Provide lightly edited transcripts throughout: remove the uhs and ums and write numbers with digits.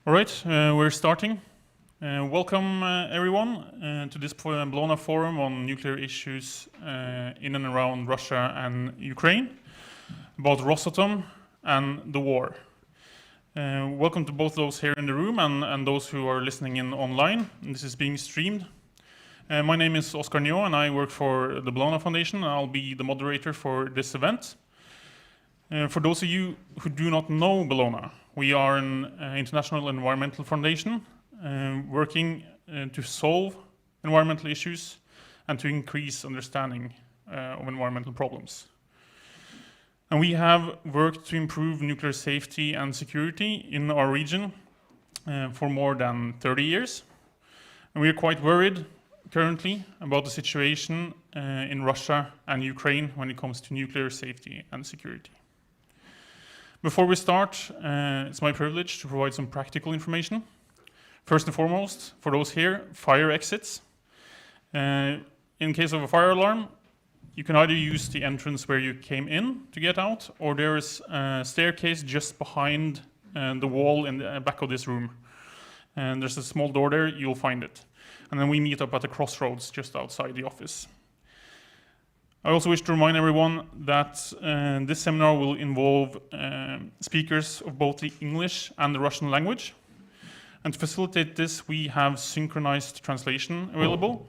All right, we're starting. Welcome everyone to this Bellonaforum on nuclear issues in and around Russia and Ukraine, about Rosatom and the war. Welcome to both those here in the room and those who are listening in online. This is being streamed. My name is Oskar and I work for the Bellona Foundation. I'll be the moderator for this event. For those of you who do not know Bellona, we are an international environmental foundation working to solve environmental issues and to increase understanding of environmental problems. And we have worked to improve nuclear safety and security in our region for more than 30 years. And we are quite worried currently about the situation in Russia and Ukraine when it comes to nuclear safety and security. Before we start, it's my privilege to provide some practical information. First and foremost, for those here, fire exits. In case of a fire alarm, you can either use the entrance where you came in to get out, or there is a staircase just behind the wall in the back of this room. And there's a small door there, you'll find it. And then we meet up at the crossroads just outside the office. I also wish to remind everyone that this seminar will involve speakers of both the English and the Russian language. And to facilitate this, we have synchronized translation available.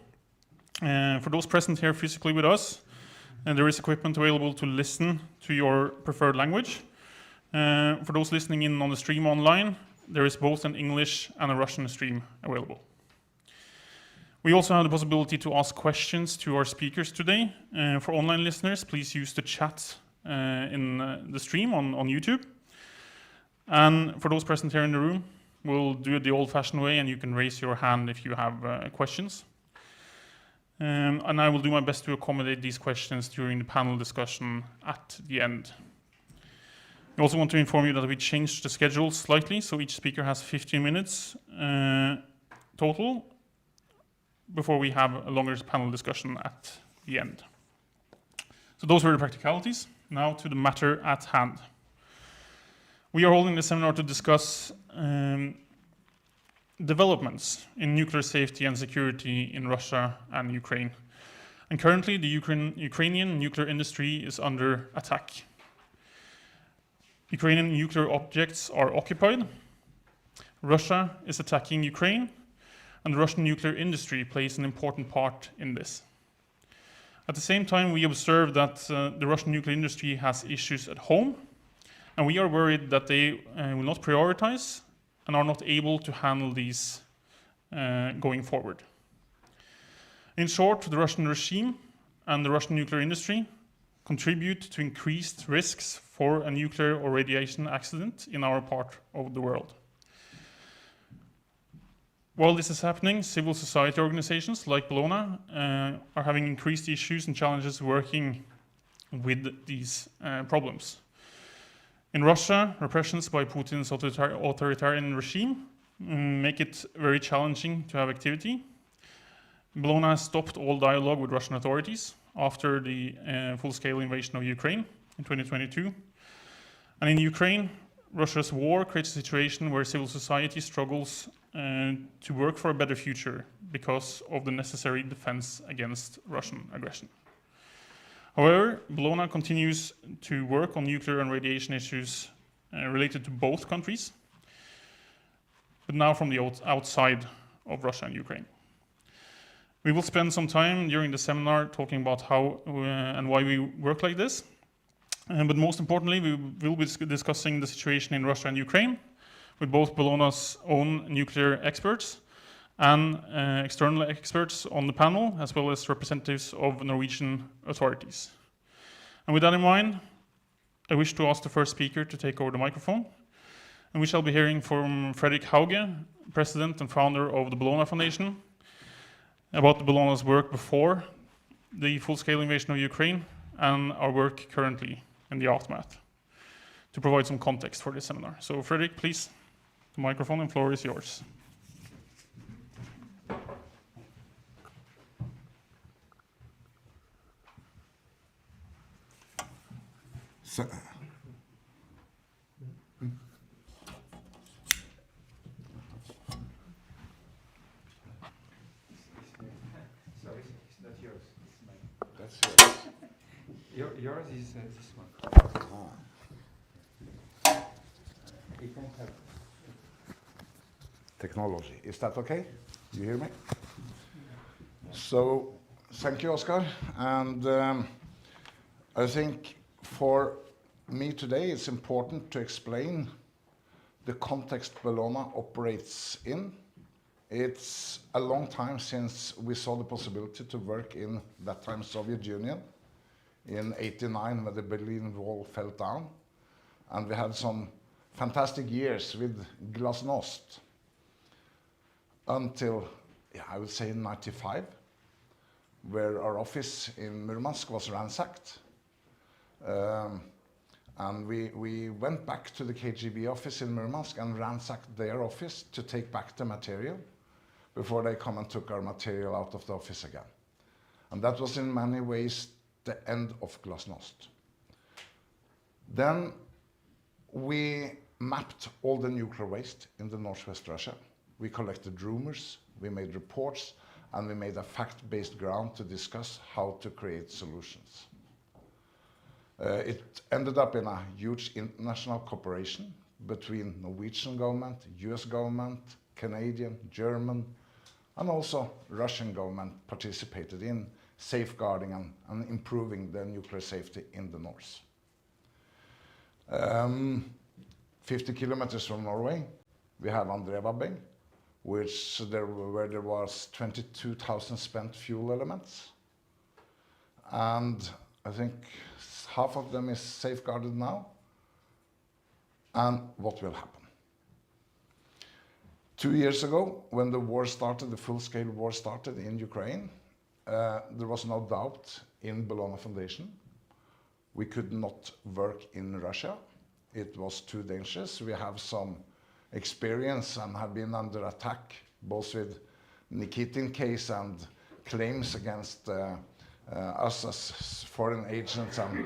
For those present here physically with us, there is equipment available to listen to your preferred language. For those listening in on the stream online, there is both an English and a Russian stream available. We also have the possibility to ask questions to our speakers today. For online listeners, please use the chat in the stream on YouTube. And for those present here in the room, we'll do it the old-fashioned way, and you can raise your hand if you have questions. And I will do my best to accommodate these questions during the panel discussion at the end. I also want to inform you that we changed the schedule slightly, so each speaker has 15 minutes total, before we have a longer panel discussion at the end. So those were the practicalities. Now to the matter at hand. We are holding this seminar to discuss developments in nuclear safety and security in Russia and Ukraine. And currently the Ukrainian nuclear industry is under attack. Ukrainian nuclear objects are occupied. Russia is attacking Ukraine, and the Russian nuclear industry plays an important part in this. At the same time, we observe that the Russian nuclear industry has issues at home, and we are worried that they will not prioritize and are not able to handle these going forward. In short, the Russian regime and the Russian nuclear industry contribute to increased risks for a nuclear or radiation accident in our part of the world. While this is happening, civil society organizations like Bellona are having increased issues and challenges working with these problems. In Russia, repressions by Putin's authoritarian regime make it very challenging to have activity. Bellona has stopped all dialogue with Russian authorities after the full-scale invasion of Ukraine in 2022. And in Ukraine, Russia's war creates a situation where civil society struggles to work for a better future because of the necessary defense against Russian aggression. However, Bellona continues to work on nuclear and radiation issues related to both countries, but now from the outside of Russia and Ukraine. We will spend some time during the seminar talking about how and why we work like this. But most importantly, we will be discussing the situation in Russia and Ukraine with both Bellona's own nuclear experts and external experts on the panel, as well as representatives of Norwegian authorities. And with that in mind, I wish to ask the first speaker to take over the microphone. And we shall be hearing from Frederic Hauge, president and founder of the Bellona Foundation, about the Bellona's work before the full-scale invasion of Ukraine and our work currently in the aftermath, to provide some context for this seminar. So Frederic, please, the microphone and floor is yours. yours is this one. We don't have technology. Is that okay? You hear me? So, thank you, Oskar. And I think for me today it's important to explain the context Bellona operates in. It's a long time since we saw the possibility to work in that time Soviet Union in '89 when the Berlin Wall fell down. And we had some fantastic years with Glasnost until, I would say, '95, where our office in Murmansk was ransacked. And we went back to the KGB office in Murmansk and ransacked their office to take back the material before they come and took our material out of the office again. And that was in many ways the end of Glasnost. Then we mapped all the nuclear waste in the northwest Russia. We collected rumors, we made reports, and we made a fact-based ground to discuss how to create solutions. It ended up in a huge international cooperation between Norwegian government, US government, Canadian, German, and also Russian government participated in safeguarding and improving the nuclear safety in the north. 50 kilometers from Norway, we have Andrevabbing, where there was 22,000 spent fuel elements. And I think half of them is safeguarded now. And what will happen? 2 years ago, when the war started, the full-scale war started in Ukraine, there was no doubt in Bellona Foundation. We could not work in Russia. It was too dangerous. We have some experience and have been under attack, both with Nikitin case and claims against us as foreign agents, and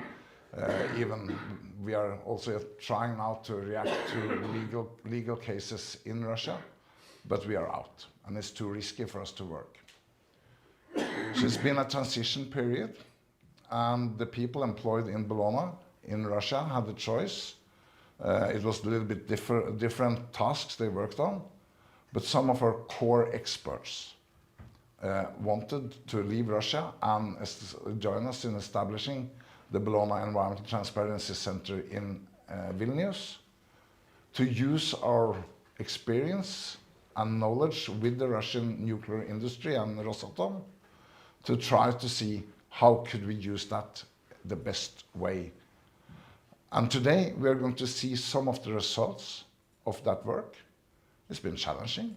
even we are also trying now to react to legal cases in Russia, but we are out, and it's too risky for us to work. So it's been a transition period, and the people employed in Bellona in Russia had the choice. It was a little bit different tasks they worked on, but some of our core experts wanted to leave Russia and join us in establishing the Bellona Environmental Transparency Center in Vilnius to use our experience and knowledge with the Russian nuclear industry and Rosatom to try to see how could we use that the best way. And today we are going to see some of the results of that work. It's been challenging,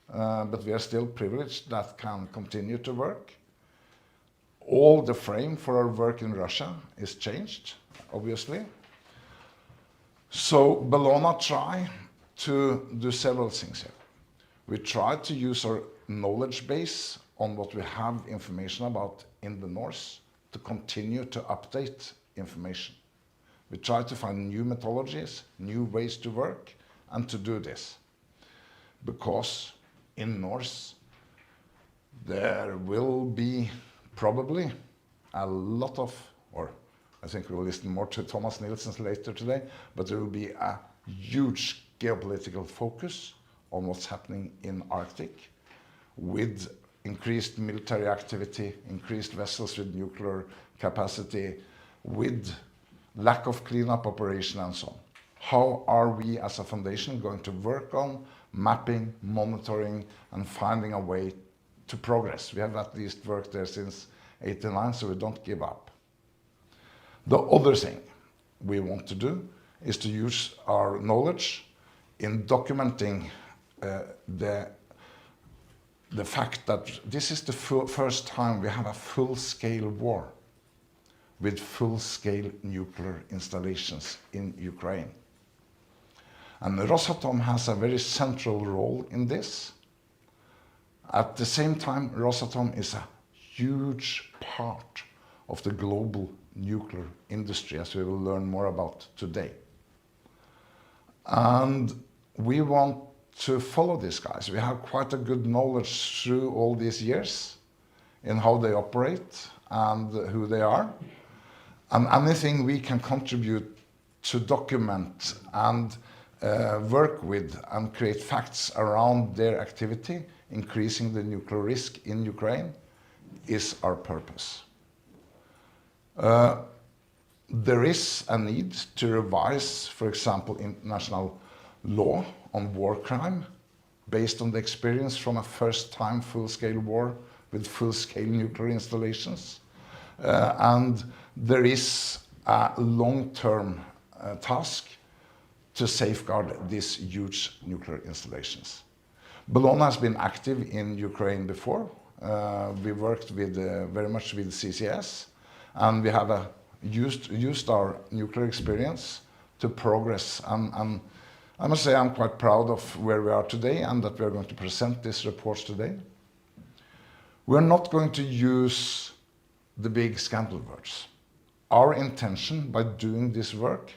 but we are still privileged that can continue to work. All the frame for our work in Russia is changed, obviously. So Bellona try to do several things here. We try to use our knowledge base on what we have information about in the north to continue to update information. We try to find new methodologies, new ways to work, and to do this. Because in north, there will be probably a lot of, or I think we'll listen more to Thomas Nilsen later today, but there will be a huge geopolitical focus on what's happening in Arctic, with increased military activity, increased vessels with nuclear capacity, with lack of cleanup operation and so on. How are we as a foundation going to work on mapping, monitoring, and finding a way to progress? We have at least worked there since '89, so we don't give up. The other thing we want to do is to use our knowledge in documenting the fact that this is the first time we have a full-scale war with full-scale nuclear installations in Ukraine. And Rosatom has a very central role in this. At the same time, Rosatom is a huge part of the global nuclear industry, as we will learn more about today. And we want to follow these guys. We have quite a good knowledge through all these years in how they operate and who they are. And anything we can contribute to document and work with and create facts around their activity, increasing the nuclear risk in Ukraine, is our purpose. There is a need to revise, for example, international law on war crime based on the experience from a first-time full-scale war with full-scale nuclear installations. And there is a long-term task to safeguard these huge nuclear installations. Bellona has been active in Ukraine before. We worked with, very much with CCS, and we have used our nuclear experience to progress. And I must say I'm quite proud of where we are today and that we are going to present this report today. We're not going to use the big scandal words. Our intention by doing this work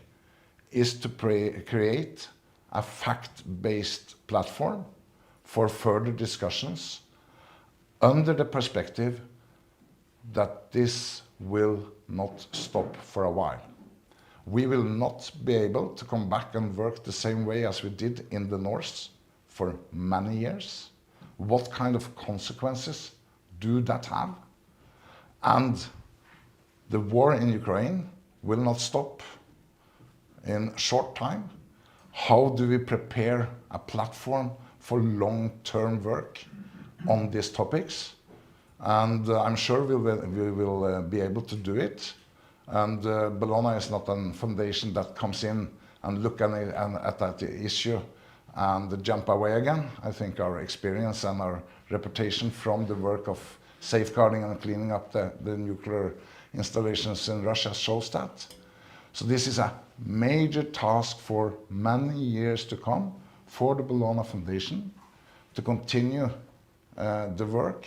is to create a fact-based platform for further discussions under the perspective that this will not stop for a while. We will not be able to come back and work the same way as we did in the North for many years. What kind of consequences do that have? And the war in Ukraine will not stop in a short time. How do we prepare a platform for long-term work on these topics? And I'm sure we will be able to do it. And Bellona is not a foundation that comes in and look at that issue and jump away again. I think our experience and our reputation from the work of safeguarding and cleaning up the nuclear installations in Russia shows that. So this is a major task for many years to come for the Bellona Foundation to continue the work.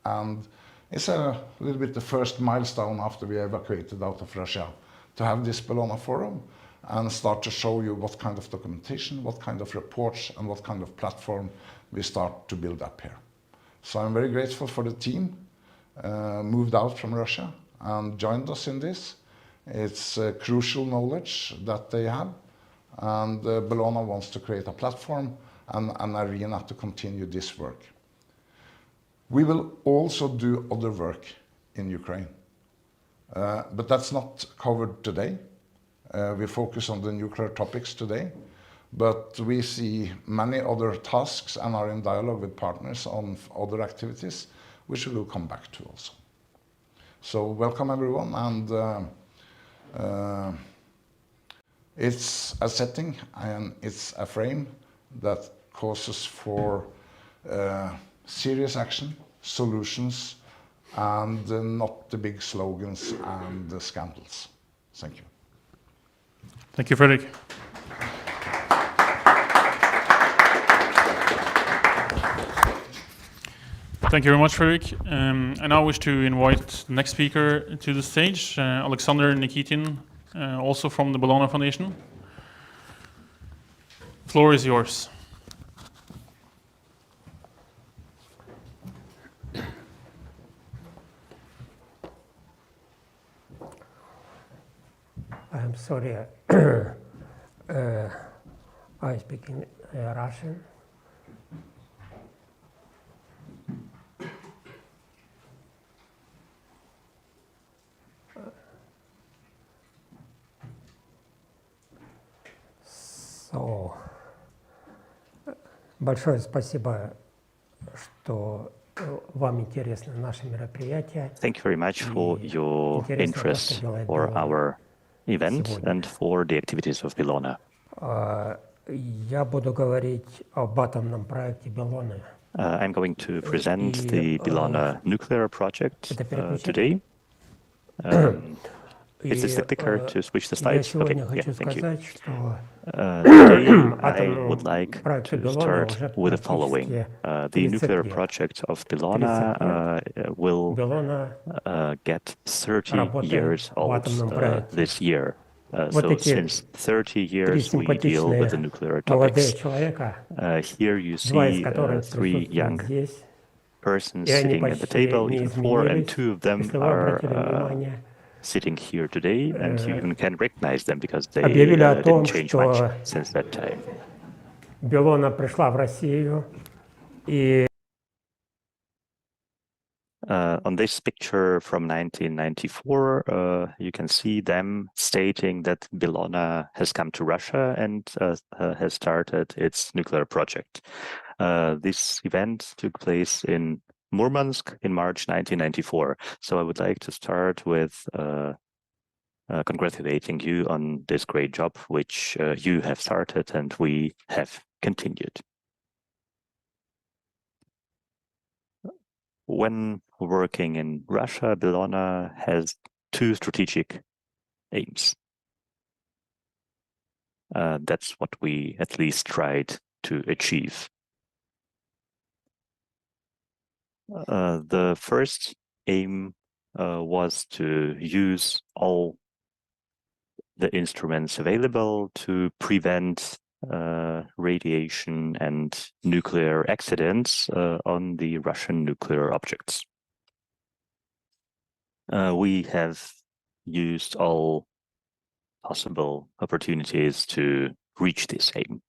And it's a little bit the first milestone after we evacuated out of Russia to have this Bellonaforum and start to show you what kind of documentation, what kind of reports, and what kind of platform we start to build up here. So I'm very grateful for the team moved out from Russia and joined us in this. It's crucial knowledge that they have, and Bellona wants to create a platform and an arena to continue this work. We will also do other work in Ukraine, but that's not covered today. We focus on the nuclear topics today, but we see many other tasks and are in dialogue with partners on other activities, which we will come back to also. So welcome everyone, and it's a setting and it's a frame that causes for serious action, solutions, and not the big slogans and the scandals. Thank you. Thank you, Frederic. Thank you very much, Frederic. I now wish to invite the next speaker to the stage, Alexander Nikitin, also from the Bellona Foundation. The floor is yours. I'm sorry, I speak in Russian. So, большое спасибо, что вам интересно наше мероприятие. Thank you very much for your interest for our event and for the activities of Bellona. Я буду говорить об атомном проекте Беллоны. I'm going to present the Bellona nuclear project today. Is this the clicker to switch the slides? Okay, yeah, thank you. Today I would like to start with the following. The nuclear project of Bellona will get 30 years old this year. So since 30 years we deal with the nuclear topics. Here you see 3 young persons sitting at the table, even 4, and 2 of them are sitting here today, and you even can recognize them because they объявили о том, didn't change much что since that time. Bellona пришла в Россию и on this picture from 1994, you can see them stating that Bellona has come to Russia and has started its nuclear project. This event took place in Murmansk in March 1994. So I would like to start with congratulating you on this great job, which you have started and we have continued. When working in Russia, Bellona has two strategic aims. That's what we at least tried to achieve. The first aim was to use all the instruments available to prevent radiation and nuclear accidents on the Russian nuclear objects. We have used all possible opportunities to reach this aim.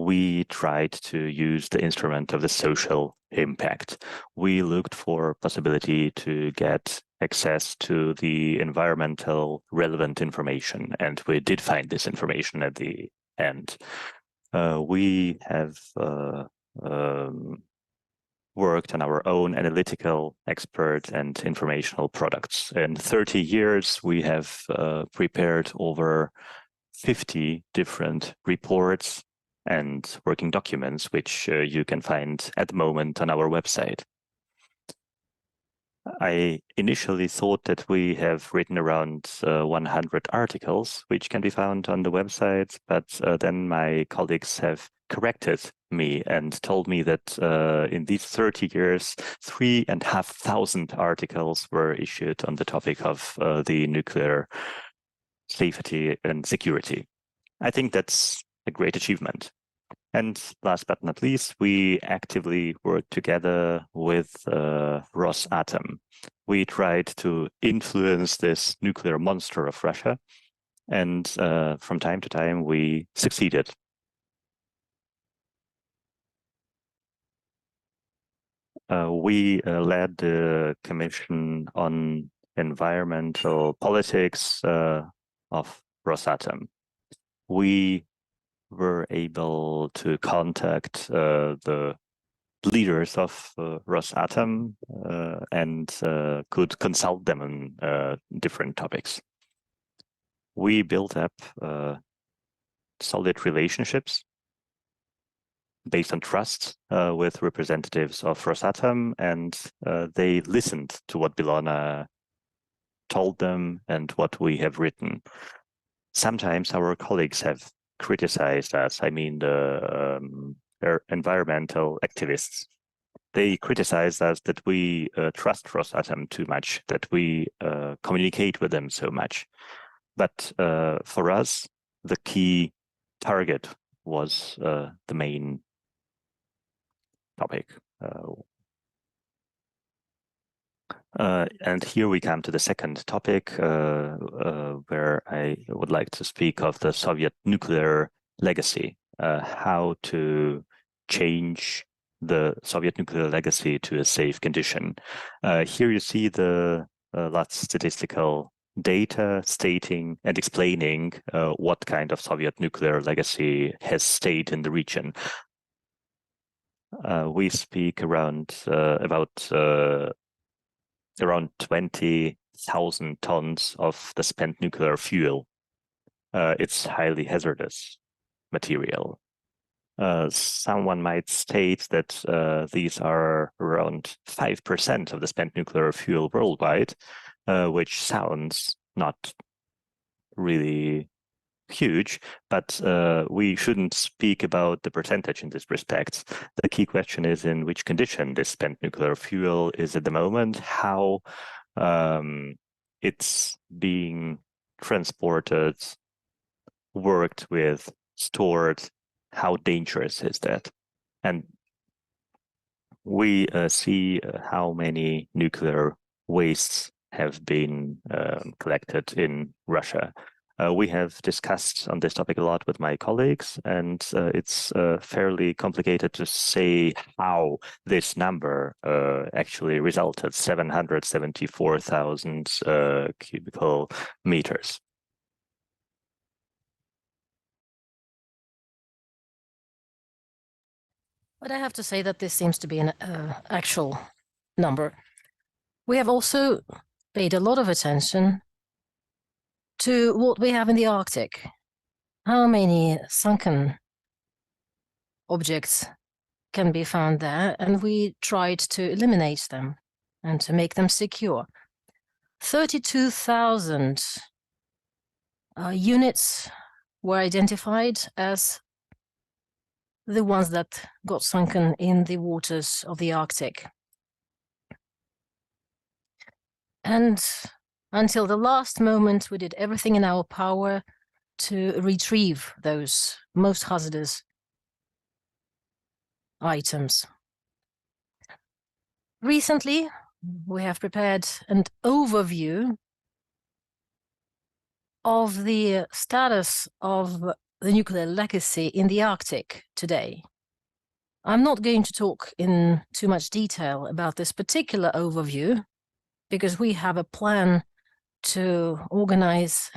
We tried to use the instrument of the social impact. We looked for possibility to get access to the environmental relevant information, and we did find this information at the end. We have worked on our own analytical expert and informational products. In 30 years, we have prepared over 50 different reports and working documents, which you can find at the moment on our website. I initially thought that we have written around 100 articles, which can be found on the website, but then my colleagues have corrected me and told me that in these 30 years, 3,500 articles were issued on the topic of the nuclear safety and security. I think that's a great achievement. And last but not least, we actively worked together with Rosatom. We tried to influence this nuclear monster of Russia, and from time to time we succeeded. We led the Commission on Environmental Politics of Rosatom. We were able to contact the leaders of Rosatom and could consult them on different topics. We built up solid relationships based on trust with representatives of Rosatom, and they listened to what Bellona told them and what we have written. Sometimes our colleagues have criticized us, I mean the environmental activists. They criticized us that we trust Rosatom too much, that we communicate with them so much. But for us, the key target was the main topic. And here we come to the second topic, where I would like to speak of the Soviet nuclear legacy, how to change the Soviet nuclear legacy to a safe condition. Here you see the last statistical data stating and explaining what kind of Soviet nuclear legacy has stayed in the region. We speak around around 20,000 tons of the spent nuclear fuel. It's highly hazardous material. Someone might state that these are around 5% of the spent nuclear fuel worldwide, which sounds not really huge, but we shouldn't speak about the percentage in this respect. The key question is in which condition this spent nuclear fuel is at the moment, how it's being transported, worked with, stored, how dangerous is that? And we see how many nuclear wastes have been collected in Russia. We have discussed on this topic a lot with my colleagues, and it's fairly complicated to say how this number actually resulted, 774,000 cubical meters. But I have to say that this seems to be an actual number. We have also paid a lot of attention to what we have in the Arctic. How many sunken objects can be found there, and we tried to eliminate them and to make them secure. 32,000 units were identified as the ones that got sunken in the waters of the Arctic. And until the last moment, we did everything in our power to retrieve those most hazardous items. Recently, we have prepared an overview of the status of the nuclear legacy in the Arctic today. I'm not going to talk in too much detail about this particular overview, because we have a plan to organize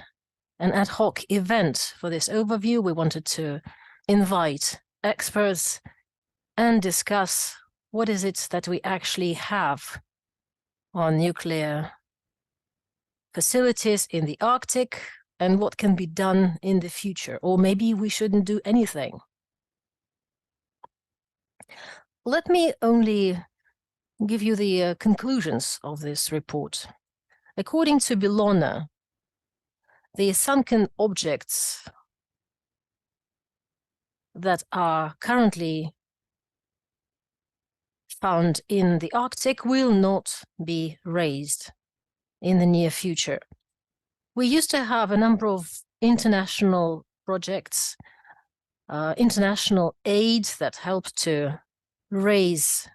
an ad hoc event for this overview. We wanted to invite experts and discuss what is it that we actually have on nuclear facilities in the Arctic and what can be done in the future, or maybe we shouldn't do anything. Let me only give you the conclusions of this report. According to Bellona, the sunken objects that are currently found in the Arctic will not be raised in the near future. We used to have a number of international projects, international aid that helped to raise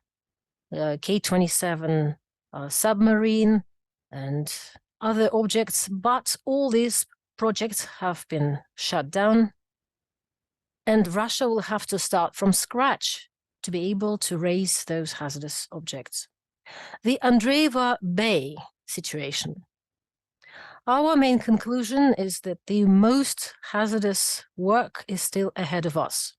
K-27 submarine and other objects, but all these projects have been shut down, and Russia will have to start from scratch to be able to raise those hazardous objects. The Andreeva Bay situation. Our main conclusion is that the most hazardous work is still ahead of us.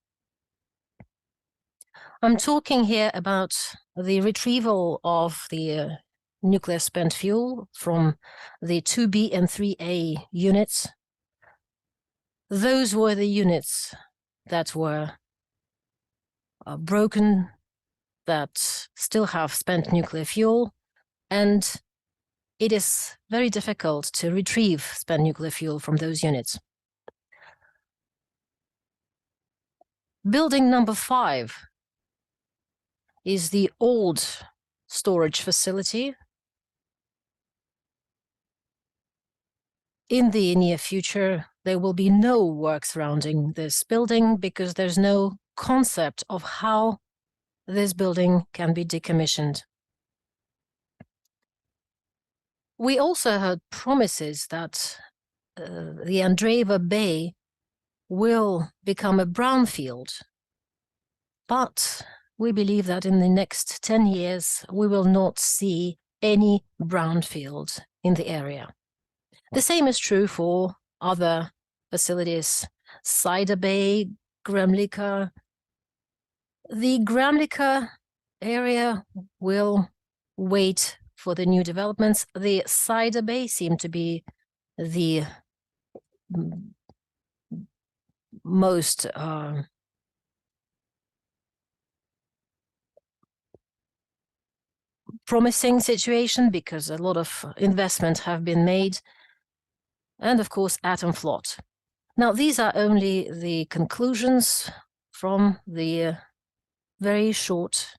I'm talking here about the retrieval of the nuclear spent fuel from the 2B and 3A units. Those were the units that were broken, that still have spent nuclear fuel, and it is very difficult to retrieve spent nuclear fuel from those units. Building number 5 is the old storage facility. In the near future, there will be no work surrounding this building because there's no concept of how this building can be decommissioned. We also heard promises that the Andreeva Bay will become a brownfield, but we believe that in the next 10 years, we will not see any brownfield in the area. The same is true for other facilities, Cider Bay, Gremlika. The Gremlika area will wait for the new developments. The Cider Bay seem to be the most promising situation because a lot of investment have been made, and of course Atomflot. Now these are only the conclusions from the very short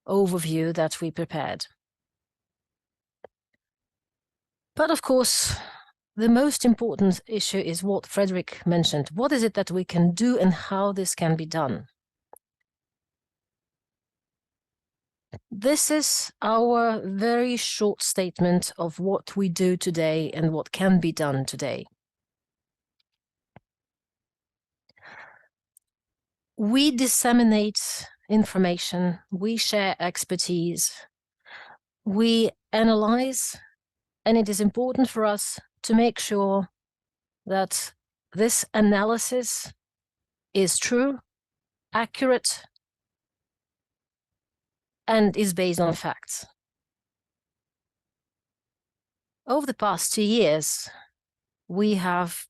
overview that we prepared. But of course, the most important issue is what Frederic mentioned. What is it that we can do and how this can be done? this is our very short statement of what we do today and what can be done today. We disseminate information, we share expertise, we analyze, and it is important for us to make sure that this analysis is true, accurate, and is based on facts. Over the past 2 years, we have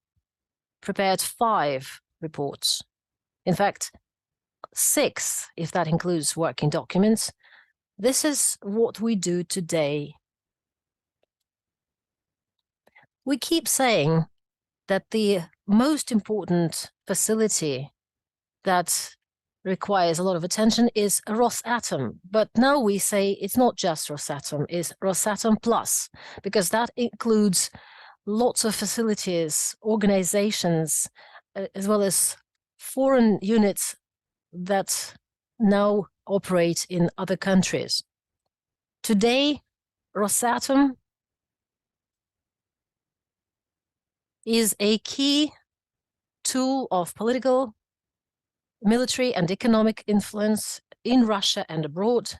prepared 5 reports. In fact, 6, if that includes working documents. This is what we do today. We keep saying that the most important facility that requires a lot of attention is Rosatom. But now we say it's not just Rosatom, it's Rosatom Plus, because that includes lots of facilities, organizations, as well as foreign units that now operate in other countries. Today, Rosatom is a key tool of political, military, and economic influence in Russia and abroad.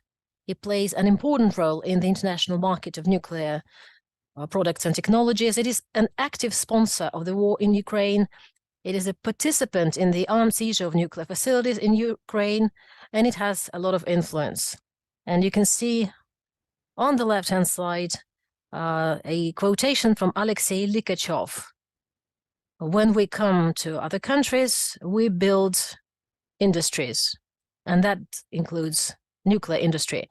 It plays an important role in the international market of nuclear products and technologies. It is an active sponsor of the war in Ukraine. It is a participant in the armed seizure of nuclear facilities in Ukraine, and it has a lot of influence. And you can see on the left-hand side a quotation from Alexei Likachov. When we come to other countries, we build industries, and that includes nuclear industry.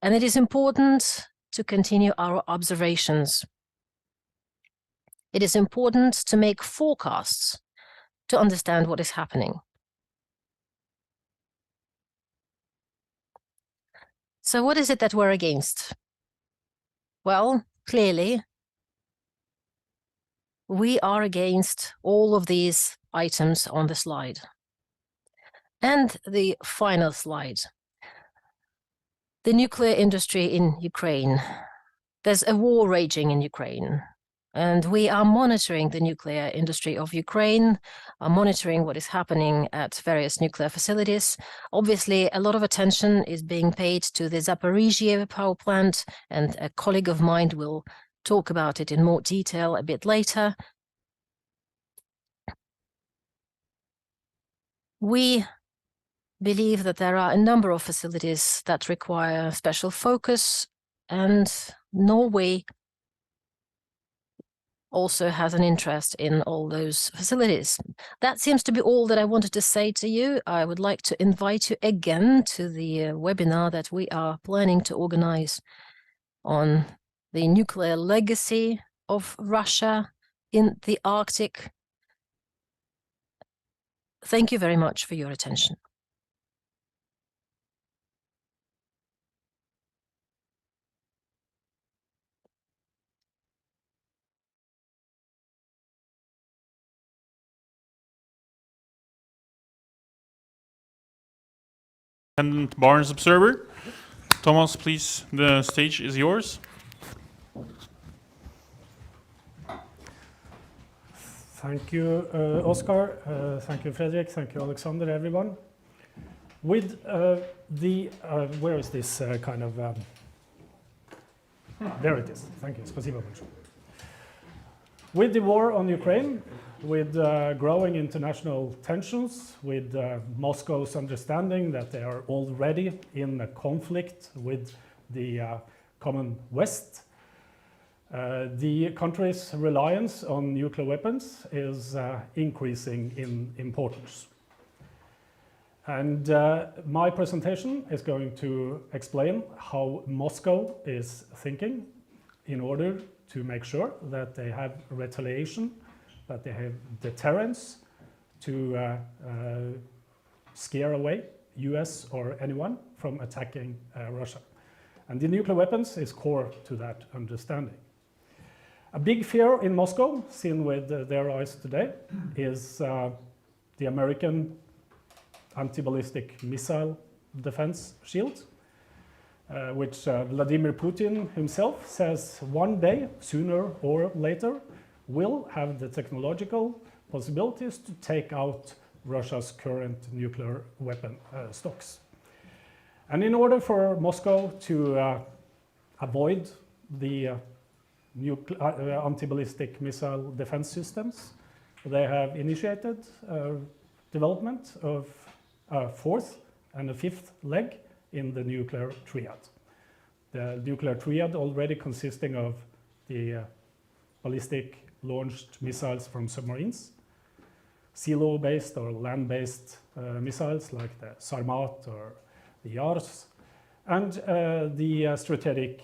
And it is important to continue our observations. It is important to make forecasts to understand what is happening. So what is it that we're against? Well, clearly, we are against all of these items on the slide. And the final slide. The nuclear industry in Ukraine. There's a war raging in Ukraine. And we are monitoring the nuclear industry of Ukraine, monitoring what is happening at various nuclear facilities. Obviously, a lot of attention is being paid to the Zaporizhzhia power plant, and a colleague of mine will talk about it in more detail a bit later. We believe that there are a number of facilities that require special focus, and Norway also has an interest in all those facilities. That seems to be all that I wanted to say to you. I would like to invite you again to the webinar that we are planning to organize on the nuclear legacy of Russia in the Arctic. Thank you very much for your attention. Independent Barnes Observer. Thomas, please, the stage is yours. Thank you, Oskar. Thank you, Frederic. Thank you, Alexander, everyone. With where is this kind of... there it is. Thank you. Спасибо большое. With the war on Ukraine, with growing international tensions, with Moscow's understanding that they are already in a conflict with the common West, the country's reliance on nuclear weapons is increasing in importance. And my presentation is going to explain how Moscow is thinking in order to make sure that they have retaliation, that they have deterrence to scare away US or anyone from attacking Russia. And the nuclear weapons is core to that understanding. A big fear in Moscow, seen with their eyes today, is the American anti-ballistic missile defense shield. which Vladimir Putin himself says one day, sooner or later, will have the technological possibilities to take out Russia's current nuclear weapon stocks. And in order for Moscow to avoid the anti-ballistic missile defense systems, they have initiated development of a fourth and a fifth leg in the nuclear triad. The nuclear triad already consisting of the ballistic launched missiles from submarines, silo-based or land-based missiles like the Sarmat or the Yars, and the strategic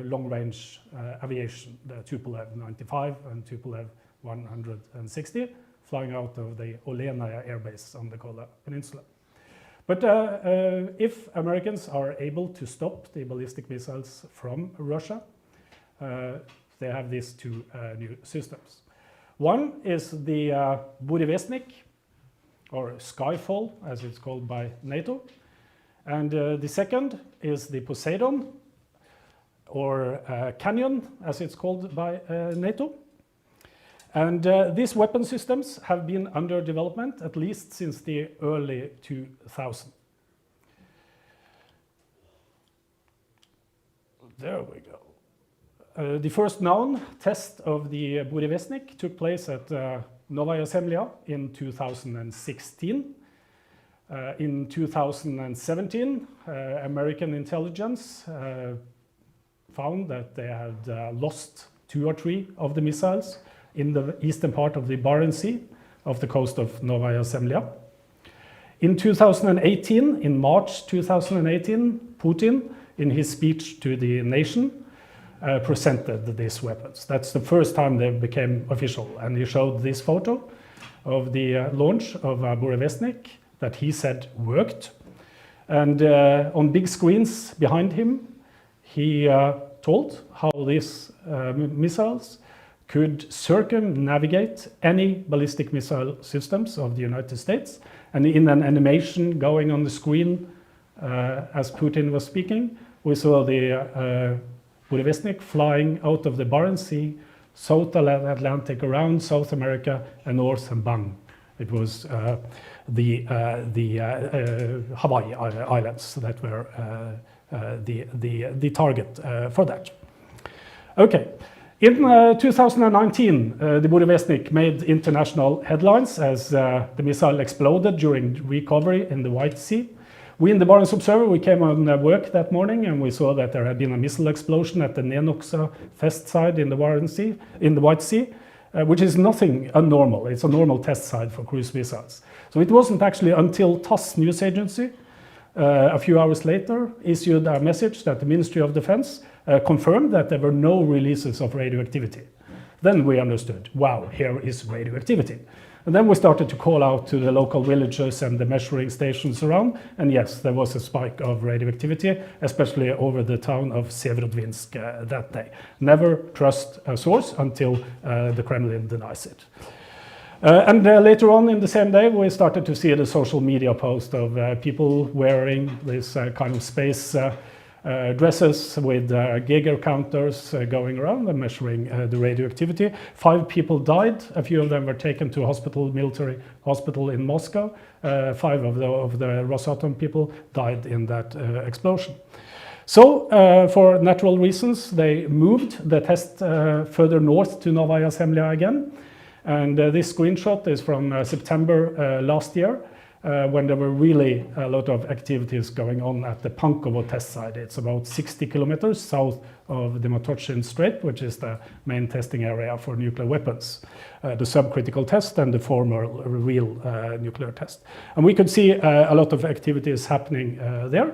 long-range aviation, the Tupolev-95 and Tupolev-160, flying out of the Olenaya Air Base on the Kola Peninsula. But if Americans are able to stop the ballistic missiles from Russia, they have these two new systems. One is the Burevestnik, or Skyfall, as it's called by NATO. And the second is the Poseidon, or Canyon, as it's called by NATO. And these weapon systems have been under development at least since the early 2000s. There we go. The first known test of the Burevestnik took place at Novaya Zemlya in 2016. In 2017, American intelligence found that they had lost 2 or 3 of the missiles in the eastern part of the Barents Sea, off the coast of Novaya Zemlya. In 2018, in March 2018, Putin, in his speech to the nation, presented these weapons. That's the first time they became official, and he showed this photo of the launch of Burevestnik that he said worked. And on big screens behind him, he told how these missiles could circumnavigate any ballistic missile systems of the United States. And in an animation going on the screen as Putin was speaking, we saw the Burevestnik flying out of the Barents Sea, South Atlantic, around South America, and north and bang. It was the Hawaii Islands that were the target for that. Okay. In 2019, the Burevestnik made international headlines as the missile exploded during recovery in the White Sea. We in the Barents Observer, we came on work that morning and we saw that there had been a missile explosion at the Nenoksa test site in the Barents Sea, in the White Sea, which is nothing abnormal. It's a normal test site for cruise missiles. So it wasn't actually until TASS news agency a few hours later issued a message that the Ministry of Defense confirmed that there were no releases of radioactivity. Then we understood, wow, here is radioactivity. And then we started to call out to the local villages and the measuring stations around, and yes, there was a spike of radioactivity, especially over the town of Severodvinsk that day. Never trust a source until the Kremlin denies it. And later on in the same day, we started to see the social media post of people wearing this kind of space dresses with Geiger counters going around and measuring the radioactivity. 5 people died. A few of them were taken to hospital, military hospital in Moscow. 5 of the Rosatom people died in that explosion. So, for natural reasons, they moved the test further north to Novaya Zemlya again. And this screenshot is from September last year, when there were really a lot of activities going on at the Pankovo test site. It's about 60 kilometers south of the Matochin Strait, which is the main testing area for nuclear weapons. The subcritical test and the former real nuclear test. And we could see a lot of activities happening there.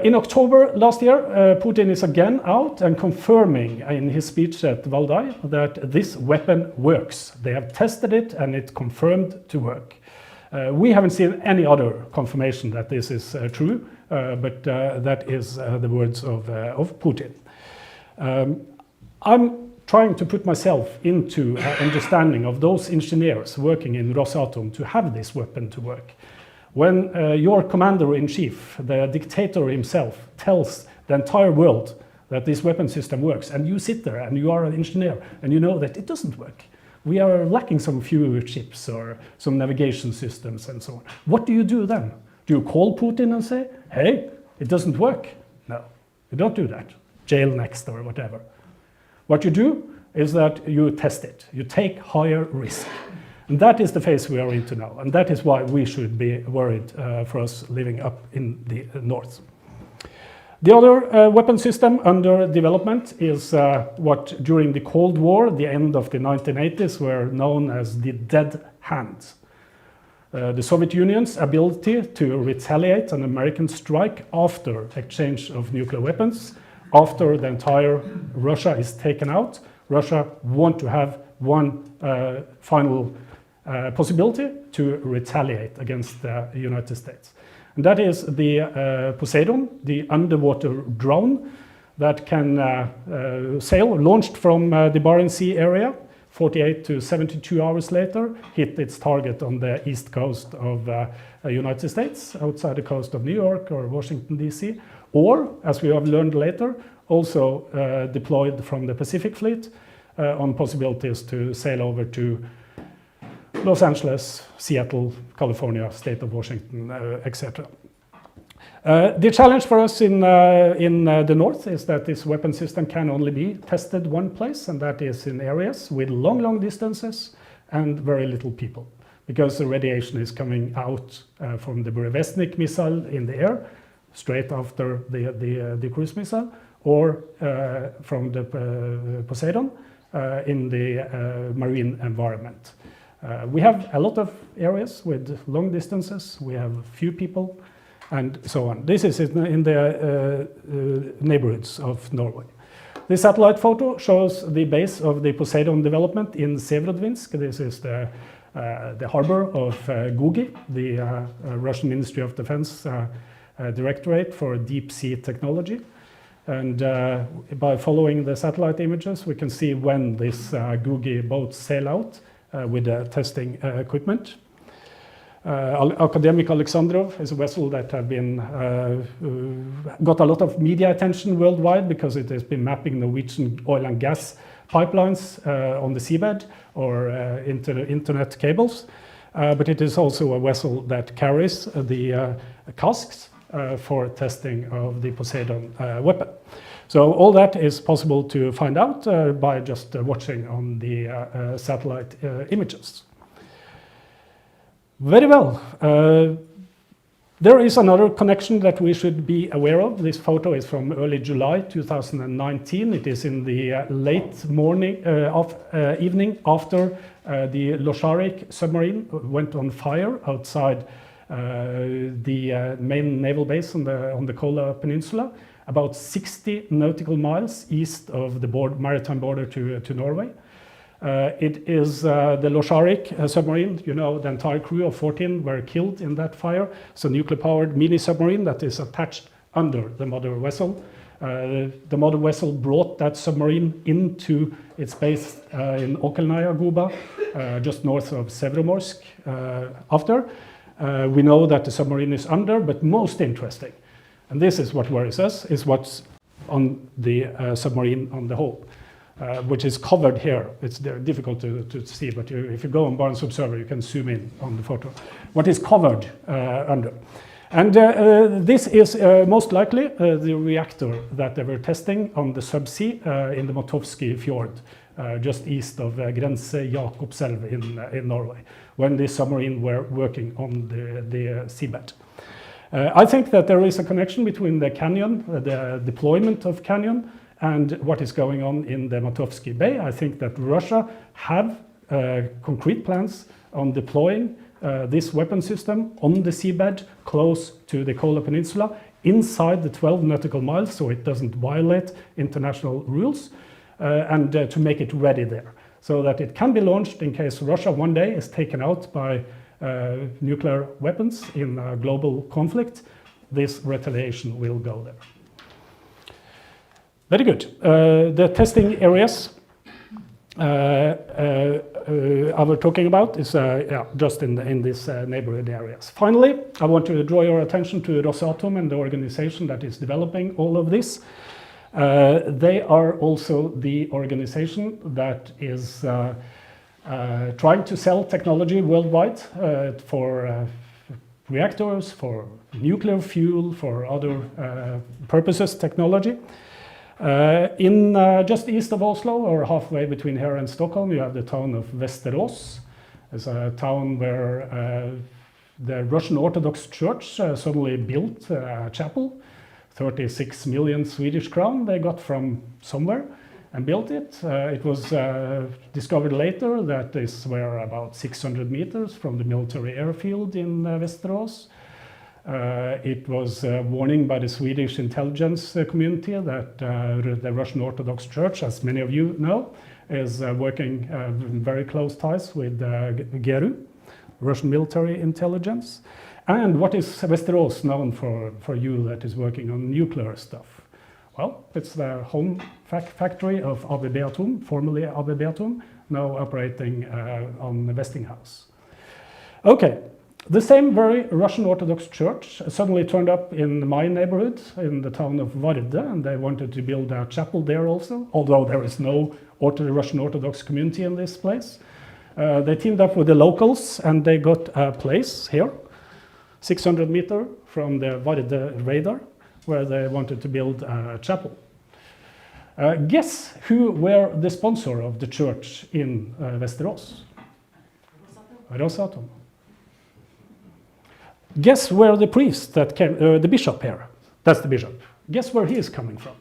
In October last year, Putin is again out and confirming in his speech at Valdai that this weapon works. They have tested it and it confirmed to work. We haven't seen any other confirmation that this is true, but that is the words of Putin. I'm trying to put myself into understanding of those engineers working in Rosatom to have this weapon to work. When your commander-in-chief, the dictator himself, tells the entire world that this weapon system works, and you sit there and you are an engineer and you know that it doesn't work. We are lacking some few chips or some navigation systems and so on. What do you do then? Do you call Putin and say, hey, it doesn't work? No, you don't do that. Jail next or whatever. What you do is that you test it. You take higher risk. And that is the phase we are into now. And that is why we should be worried for us living up in the north. The other weapon system under development is what during the Cold War, the end of the 1980s, were known as the dead hands. The Soviet Union's ability to retaliate an American strike after exchange of nuclear weapons, after the entire Russia is taken out. Russia want to have one final possibility to retaliate against the United States. And that is the Poseidon, the underwater drone that can sail, launched from the Barents Sea area, 48 to 72 hours later, hit its target on the east coast of the United States, outside the coast of New York or Washington, D.C., or, as we have learned later, also deployed from the Pacific Fleet on possibilities to sail over to Los Angeles, Seattle, California, state of Washington, etc. The challenge for us in the north is that this weapon system can only be tested one place, and that is in areas with long distances and very little people, because the radiation is coming out from the Burevestnik missile in the air, straight after the cruise missile, or from the Poseidon in the marine environment. We have a lot of areas with long distances, we have few people, and so on. This is in the neighborhoods of Norway. This satellite photo shows the base of the Poseidon development in Severodvinsk. This is the harbor of Gugi, the Russian Ministry of Defense Directorate for Deep Sea Technology. And by following the satellite images, we can see when this Gugi boats sail out with testing equipment. Academic Alexandrov is a vessel that have been got a lot of media attention worldwide because it has been mapping Norwegian oil and gas pipelines on the seabed or internet cables. But it is also a vessel that carries the casks for testing of the Poseidon weapon. So all that is possible to find out by just watching on the satellite images. Very well. There is another connection that we should be aware of. This photo is from early July 2019. It is in the late morning evening after the Losharik submarine went on fire outside the main naval base on the Kola Peninsula, about 60 nautical miles east of the maritime border to Norway. It is the Losharik submarine. You know, the entire crew of 14 were killed in that fire. It's a nuclear-powered mini-submarine that is attached under the mother vessel. The mother vessel brought that submarine into its base in Okelnaya Guba, just north of Severomorsk. After we know that the submarine is under, but most interesting, and this is what worries us, is what's on the submarine on the hull, which is covered here. It's difficult to see, but if you go on Barents Observer, you can zoom in on the photo. What is covered under. And this is most likely the reactor that they were testing on the subsea in the Motovsky Fjord, just east of Grense Jakobselv in Norway, when the submarine were working on the seabed. I think that there is a connection between the canyon, the deployment of canyon, and what is going on in the Motovsky Bay. I think that Russia have concrete plans on deploying this weapon system on the seabed close to the Kola Peninsula, inside the 12 nautical miles, so it doesn't violate international rules, and to make it ready there, so that it can be launched in case Russia one day is taken out by nuclear weapons in a global conflict. This retaliation will go there. Very good. The testing areas I was talking about is just in this neighborhood areas. Finally, I want to draw your attention to Rosatom and the organization that is developing all of this. They are also the organization that is trying to sell technology worldwide for reactors, for nuclear fuel, for other purposes technology. In just east of Oslo, or halfway between here and Stockholm, you have the town of Västerås. It's a town where the Russian Orthodox Church suddenly built a chapel, 36 million Swedish crown they got from somewhere and built it. It was discovered later that these were about 600 meters from the military airfield in Västerås. It was a warning by the Swedish intelligence community that the Russian Orthodox Church, as many of you know, is working in very close ties with GRU, Russian military intelligence. And what is Västerås known for you that is working on nuclear stuff? Well, it's the home factory of ABB Atom, formerly ABB Atom, now operating on Westinghouse. Okay. The same very Russian Orthodox Church suddenly turned up in my neighborhood in the town of Varde, and they wanted to build a chapel there also, although there is no Russian Orthodox community in this place. They teamed up with the locals and they got a place here, 600 meters from the Varde radar, where they wanted to build a chapel. Guess who were the sponsor of the church in Västerås? Rosatom. Guess where the priest that came, the bishop here, that's the bishop. Guess where he is coming from?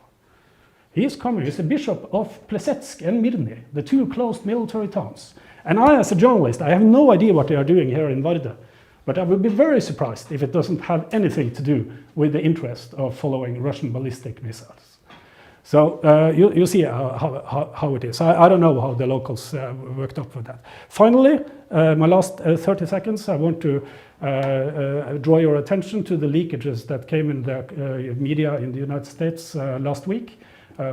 He's the bishop of Plesetsk and Mirny, the two closed military towns. And I, as a journalist, I have no idea what they are doing here in Varde, but I would be very surprised if it doesn't have anything to do with the interest of following Russian ballistic missiles. So you see how it is. I don't know how the locals worked up with that. Finally, my last 30 seconds, I want to draw your attention to the leakages that came in the media in the United States last week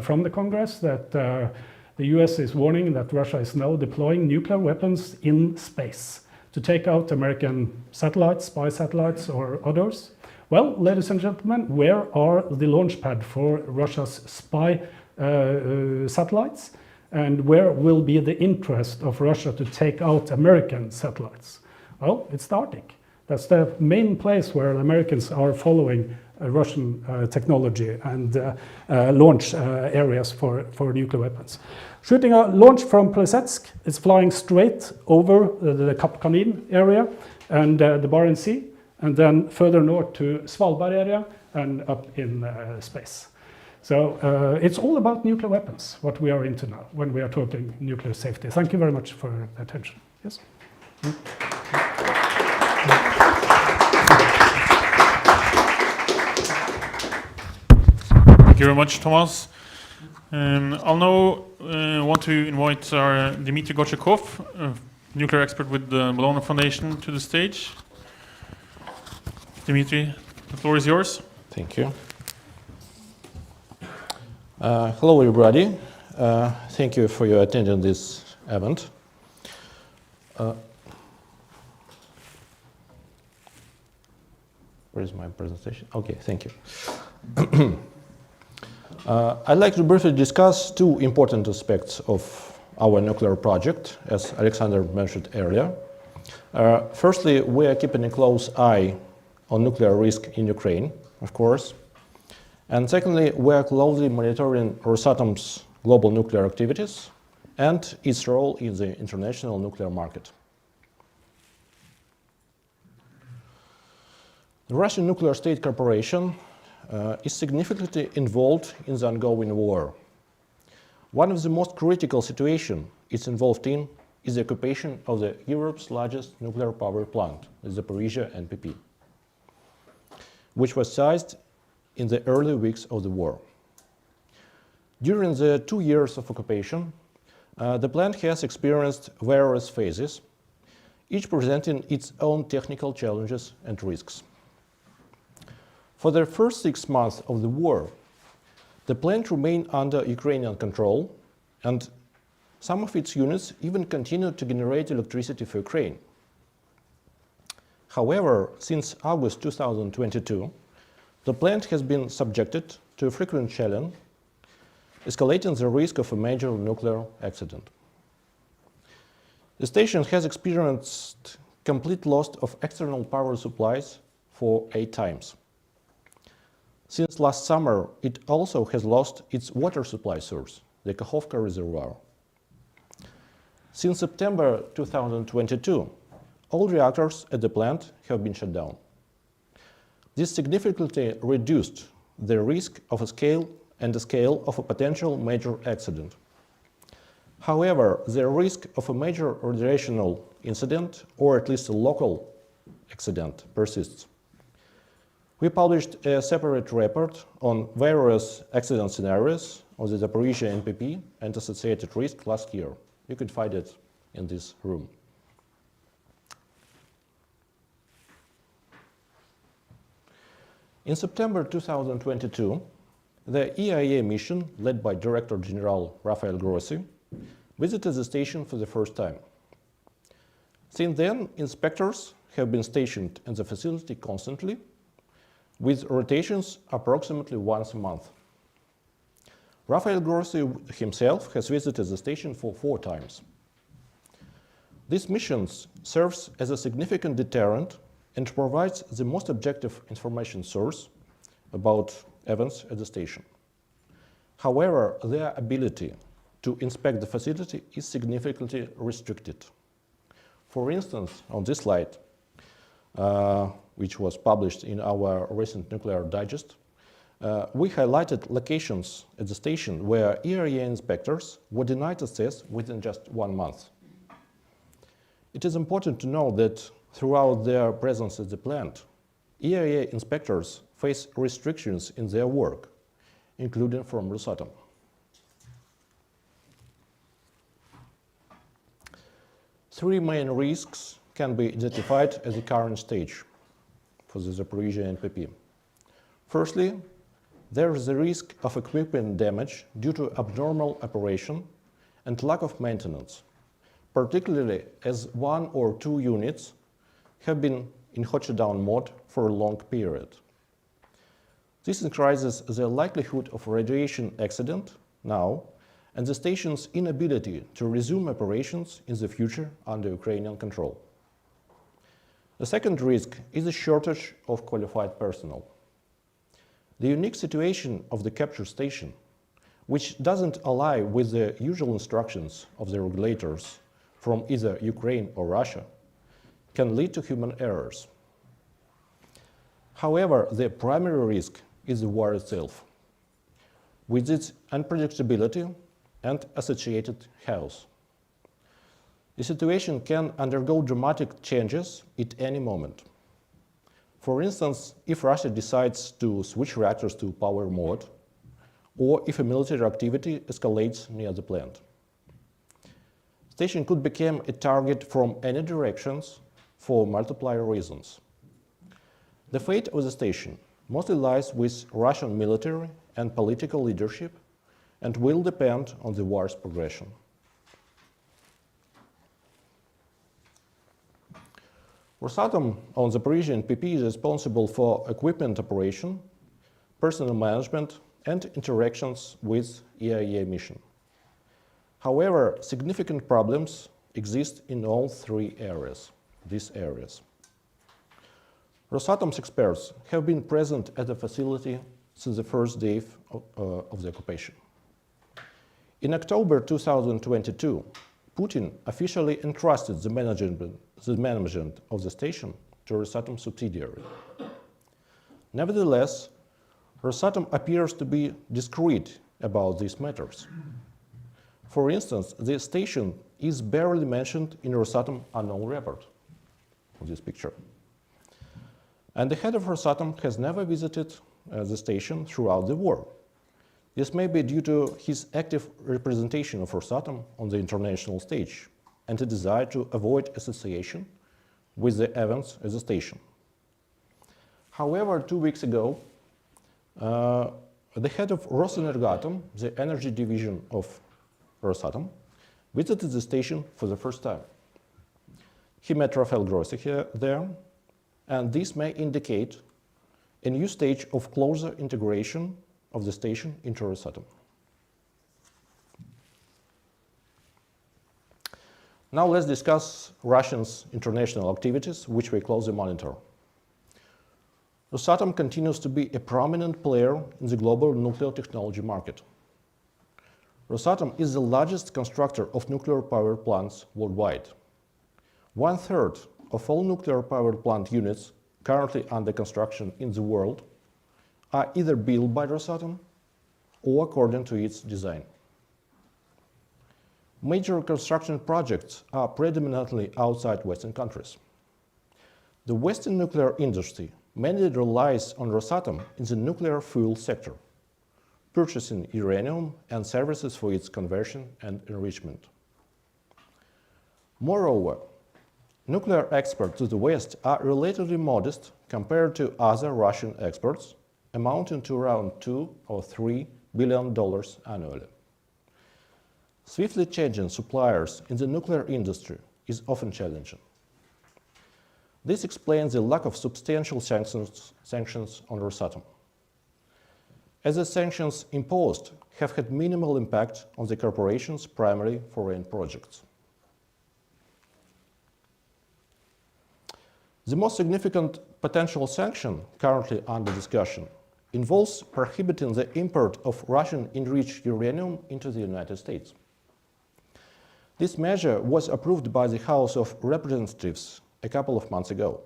from the Congress that the US is warning that Russia is now deploying nuclear weapons in space to take out American satellites, spy satellites or others. Well, ladies and gentlemen, where are the launch pad for Russia's spy satellites? And where will be the interest of Russia to take out American satellites? Well, it's the Arctic. That's the main place where the Americans are following Russian technology and launch areas for nuclear weapons. Shooting a launch from Plesetsk, it's flying straight over the Kap Kanin area and the Barents Sea, and then further north to Svalbard area and up in space. So it's all about nuclear weapons, what we are into now when we are talking nuclear safety. Thank you very much for your attention. Yes? Thank you very much, Thomas. I'll now want to invite our Dmitry Gorchakov, nuclear expert with the Bellona Foundation, to the stage. Dmitry, the floor is yours. Thank you. Hello, everybody. Thank you for your attending this event. Where is my presentation? Okay, thank you. I'd like to briefly discuss two important aspects of our nuclear project, as Alexander mentioned earlier. Firstly, we are keeping a close eye on nuclear risk in Ukraine, of course. And secondly, we are closely monitoring Rosatom's global nuclear activities and its role in the international nuclear market. The Russian Nuclear State Corporation is significantly involved in the ongoing war. One of the most critical situations it's involved in is the occupation of Europe's largest nuclear power plant, the Zaporizhzhia NPP, which was seized in the early weeks of the war. During the 2 years of occupation, the plant has experienced various phases, each presenting its own technical challenges and risks. For the first 6 months of the war, the plant remained under Ukrainian control, and Some of its units even continue to generate electricity for Ukraine. However, since August 2022, the plant has been subjected to a frequent challenge, escalating the risk of a major nuclear accident. The station has experienced complete loss of external power supplies for 8 times. Since last summer, it also has lost its water supply source, the Kakhovka reservoir. Since September 2022, all reactors at the plant have been shut down. This significantly reduced the risk of the scale of a potential major accident. However, the risk of a major radiational incident, or at least a local accident, persists. We published a separate report on various accident scenarios on the Zaporizhzhia NPP and associated risk last year. You can find it in this room. In September 2022, the EIA mission, led by Director General Rafael Grossi, visited the station for the first time. Since then, inspectors have been stationed in the facility constantly, with rotations approximately once a month. Rafael Grossi himself has visited the station for 4 times. This mission serves as a significant deterrent and provides the most objective information source about events at the station. However, their ability to inspect the facility is significantly restricted. For instance, on this slide, which was published in our recent Nuclear Digest, we highlighted locations at the station where EIA inspectors were denied access within just 1 month. It is important to know that throughout their presence at the plant, EIA inspectors face restrictions in their work, including from Rosatom. Three main risks can be identified at the current stage for the Zaporizhzhia NPP. Firstly, there is the risk of equipment damage due to abnormal operation and lack of maintenance, particularly as 1 or 2 units have been in hot shutdown mode for a long period. This increases the likelihood of radiation accident now and the station's inability to resume operations in the future under Ukrainian control. The second risk is a shortage of qualified personnel. The unique situation of the capture station, which doesn't align with the usual instructions of the regulators from either Ukraine or Russia, can lead to human errors. However, the primary risk is the war itself, with its unpredictability and associated chaos. The situation can undergo dramatic changes at any moment. For instance, if Russia decides to switch reactors to power mode, or if a military activity escalates near the plant. The station could become a target from any directions for multiple reasons. The fate of the station mostly lies with Russian military and political leadership and will depend on the war's progression. Rosatom on the Zaporizhzhia NPP is responsible for equipment operation, personnel management, and interactions with EIA mission. However, significant problems exist in all these areas. Rosatom's experts have been present at the facility since the first day of the occupation. In October 2022, Putin officially entrusted the management of the station to Rosatom subsidiary. Nevertheless, Rosatom appears to be discreet about these matters. For instance, the station is barely mentioned in Rosatom annual report of this picture. And the head of Rosatom has never visited the station throughout the war. This may be due to his active representation of Rosatom on the international stage and a desire to avoid association with the events at the station. However, 2 weeks ago, the head of Rosenergatom, the energy division of Rosatom, visited the station for the first time. He met Rafael Grossi there, and this may indicate a new stage of closer integration of the station into Rosatom. Now let's discuss Russia's international activities, which we closely monitor. Rosatom continues to be a prominent player in the global nuclear technology market. Rosatom is the largest constructor of nuclear power plants worldwide. 1/3 of all nuclear power plant units currently under construction in the world are either built by Rosatom or according to its design. Major construction projects are predominantly outside Western countries. The Western nuclear industry mainly relies on Rosatom in the nuclear fuel sector, purchasing uranium and services for its conversion and enrichment. Moreover, nuclear exports to the West are relatively modest compared to other Russian exports, amounting to around $2 or $3 billion annually. Swiftly changing suppliers in the nuclear industry is often challenging. This explains the lack of substantial sanctions on Rosatom, as the sanctions imposed have had minimal impact on the corporation's primary foreign projects. The most significant potential sanction currently under discussion involves prohibiting the import of Russian enriched uranium into the United States. This measure was approved by the House of Representatives a couple of months ago.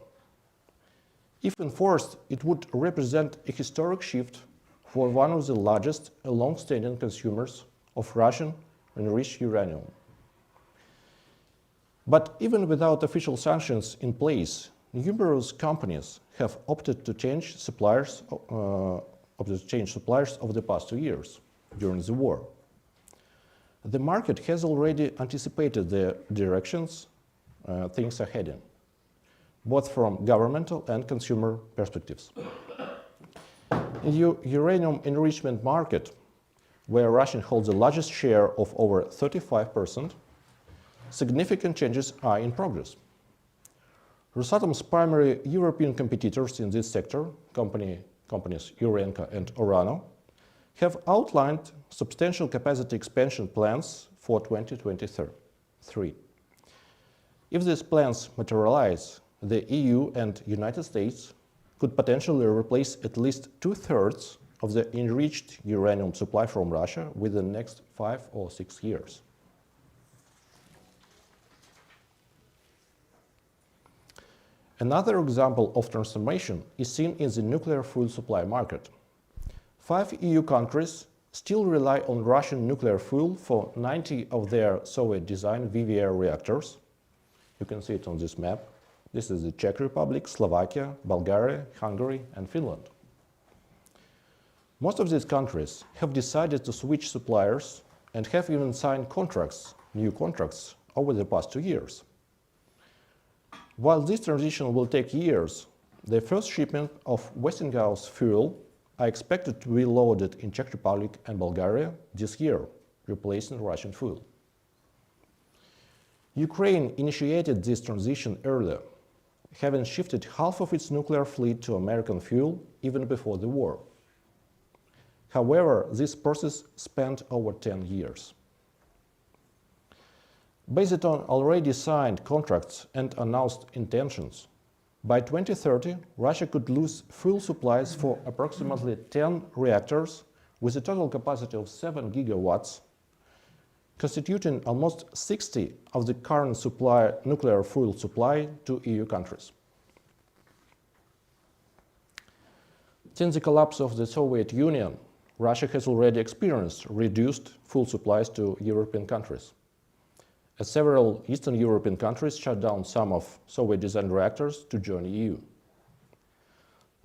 If enforced, it would represent a historic shift for one of the largest and long-standing consumers of Russian enriched uranium. But even without official sanctions in place, numerous companies have opted to change suppliers over the past 2 years during the war. The market has already anticipated the directions things are heading, both from governmental and consumer perspectives. In the uranium enrichment market, where Russia holds the largest share of over 35%, significant changes are in progress. Rosatom's primary European competitors in this sector, companies Urenco and Orano, have outlined substantial capacity expansion plans for 2023. If these plans materialize, the EU and United States could potentially replace at least 2/3 of the enriched uranium supply from Russia within the next 5 or 6 years. Another example of transformation is seen in the nuclear fuel supply market. 5 EU countries still rely on Russian nuclear fuel for 90 of their Soviet-designed VVER reactors. You can see it on this map. This is the Czech Republic, Slovakia, Bulgaria, Hungary, and Finland. Most of these countries have decided to switch suppliers and have even signed new contracts over the past 2 years. While this transition will take years, the first shipment of Westinghouse fuel are expected to be loaded in Czech Republic and Bulgaria this year, replacing Russian fuel. Ukraine initiated this transition earlier, having shifted half of its nuclear fleet to American fuel even before the war. However, this process spanned over 10 years. Based on already signed contracts and announced intentions, by 2030, Russia could lose fuel supplies for approximately 10 reactors with a total capacity of 7 gigawatts, constituting almost 60 of the current nuclear fuel supply to EU countries. Since the collapse of the Soviet Union, Russia has already experienced reduced fuel supplies to European countries, as several Eastern European countries shut down some of Soviet-designed reactors to join the EU.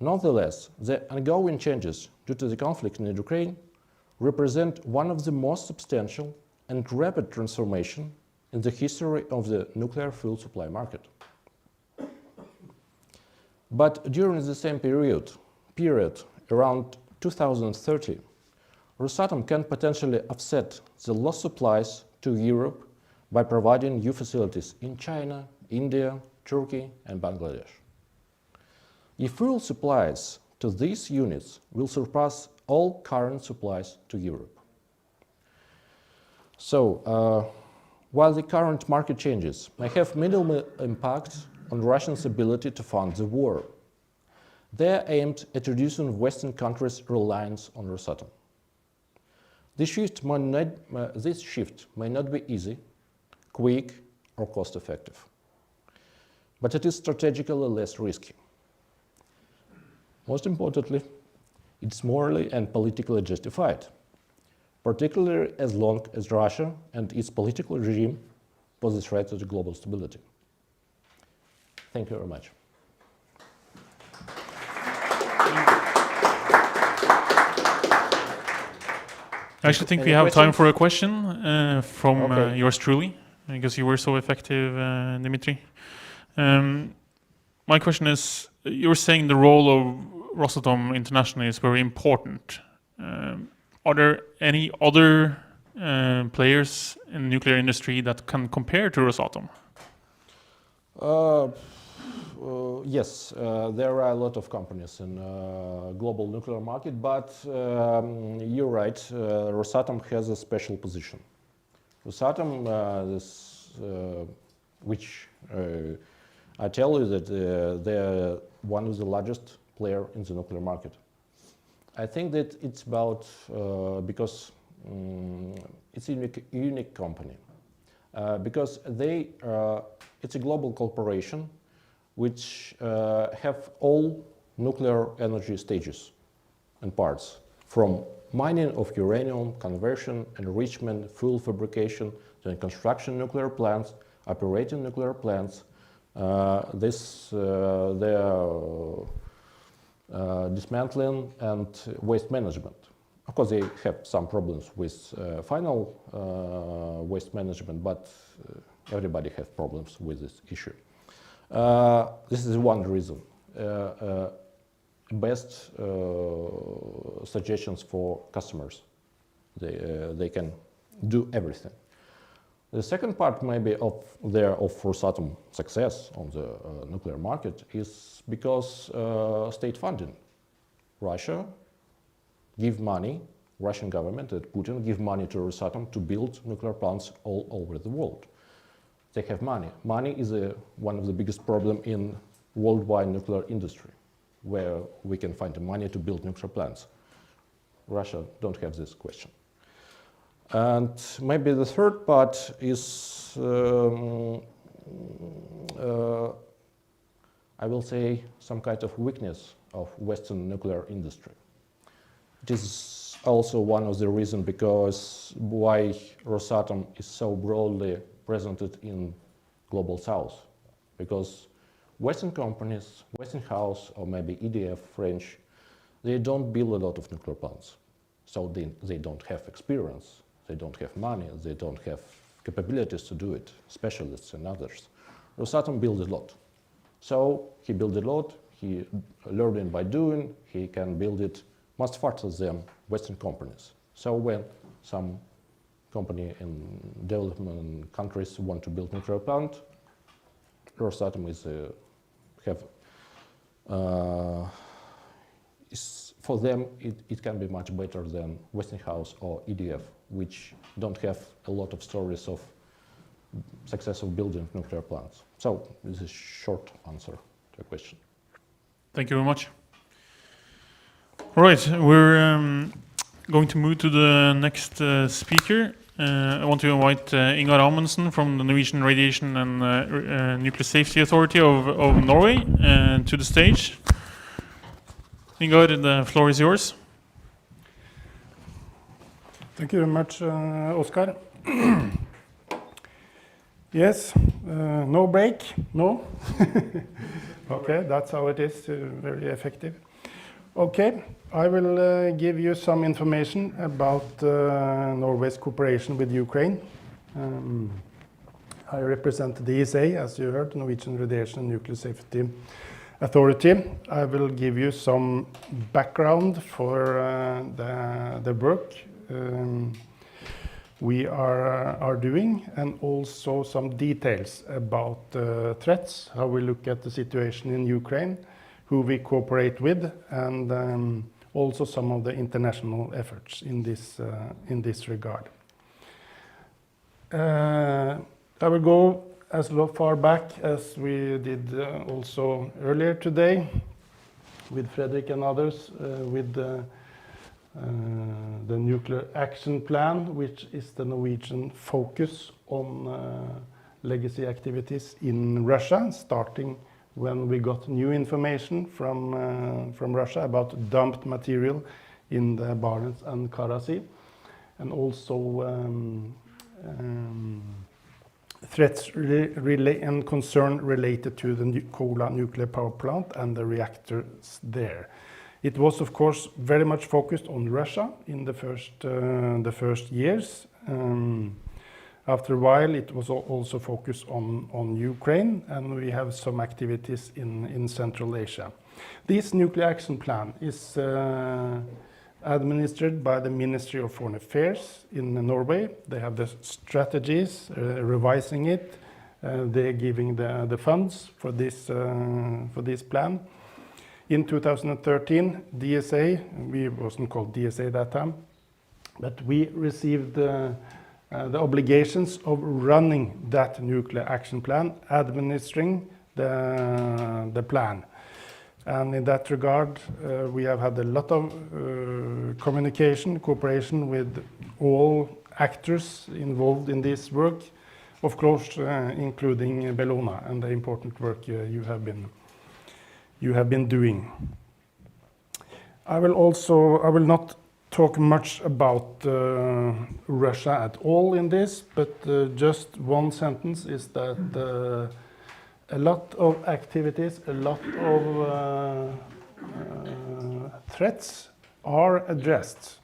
Nonetheless, the ongoing changes due to the conflict in Ukraine represent one of the most substantial and rapid transformation in the history of the nuclear fuel supply market. But during the same period, around 2030, Rosatom can potentially offset the lost supplies to Europe by providing new facilities in China, India, Turkey and Bangladesh. The fuel supplies to these units will surpass all current supplies to Europe. So, while the current market changes may have minimal impact on Russia's ability to fund the war, they are aimed at reducing Western countries' reliance on Rosatom. This shift may not be easy, quick or cost-effective, but it is strategically less risky. Most importantly, it's morally and politically justified, particularly as long as Russia and its political regime pose a threat to the global stability. Thank you very much. I actually think we have time for a question from yours truly, because you were so effective, Dmitry. My question is, you were saying the role of Rosatom internationally is very important. Are there any other players in the nuclear industry that can compare to Rosatom? Yes, there are a lot of companies in global nuclear market, but you're right, Rosatom has a special position. Rosatom, which I tell you that they're one of the largest player in the nuclear market. I think that it's about because it's a unique company because it's a global corporation which have all nuclear energy stages and parts, from mining of uranium, conversion, enrichment, fuel fabrication, then construction nuclear plants, operating nuclear plants, dismantling and waste management. Of course, they have some problems with final waste management, but everybody has problems with this issue. This is one reason. Best suggestions for customers. They can do everything. The second part maybe of Rosatom success on the nuclear market is because state funding. Russia give money, Russian government and Putin give money to Rosatom to build nuclear plants all over the world. They have money. Money is one of the biggest problems in worldwide nuclear industry, where we can find the money to build nuclear plants. Russia don't have this question. And maybe the third part is, I will say, some kind of weakness of Western nuclear industry. It is also one of the reasons because why Rosatom is so broadly presented in Global South. Because Western companies, Westinghouse or maybe EDF, French, they don't build a lot of nuclear plants. So they don't have experience, they don't have money, they don't have capabilities to do it, specialists and others. Rosatom built a lot. So he built a lot, he learning by doing, he can build it much faster than Western companies. So when some company in development countries want to build nuclear plant, Rosatom for them it can be much better than Westinghouse or EDF, which don't have a lot of stories of success of building nuclear plants. So this is a short answer to the question. Thank you very much. All right, we're going to move to the next speaker. I want to invite Ingar Amundsen from the Norwegian Radiation and Nuclear Safety Authority of Norway to the stage. Ingar, the floor is yours. Thank you very much, Oskar. Yes, no break, no? Okay, that's how it is, very effective. Okay, I will give you some information about Norway's cooperation with Ukraine. I represent the ESA, as you heard, Norwegian Radiation and Nuclear Safety Authority. I will give you some background for the work. we are doing, and also some details about threats, how we look at the situation in Ukraine, who we cooperate with, and also some of the international efforts in this regard. I will go as far back as we did also earlier today with Frederic and others with the Nuclear Action Plan, which is the Norwegian focus on legacy activities in Russia, starting when we got new information from Russia about dumped material in the Barents and Kara Sea, and also threats and concern related to the Kola nuclear power plant and the reactors there. It was, of course, very much focused on Russia in the first years. After a while, it was also focused on Ukraine, and we have some activities in Central Asia. This nuclear action plan is administered by the Ministry of Foreign Affairs in Norway. They have the strategies, revising it. They're giving the funds for this plan. In 2013, DSA, we wasn't called DSA that time, but we received the obligations of running that nuclear action plan, administering the plan. And in that regard, we have had a lot of communication, cooperation with all actors involved in this work, of course, including Bellona and the important work you have been doing. I will not talk much about Russia at all in this, but just one sentence is that a lot of activities, a lot of threats are addressed.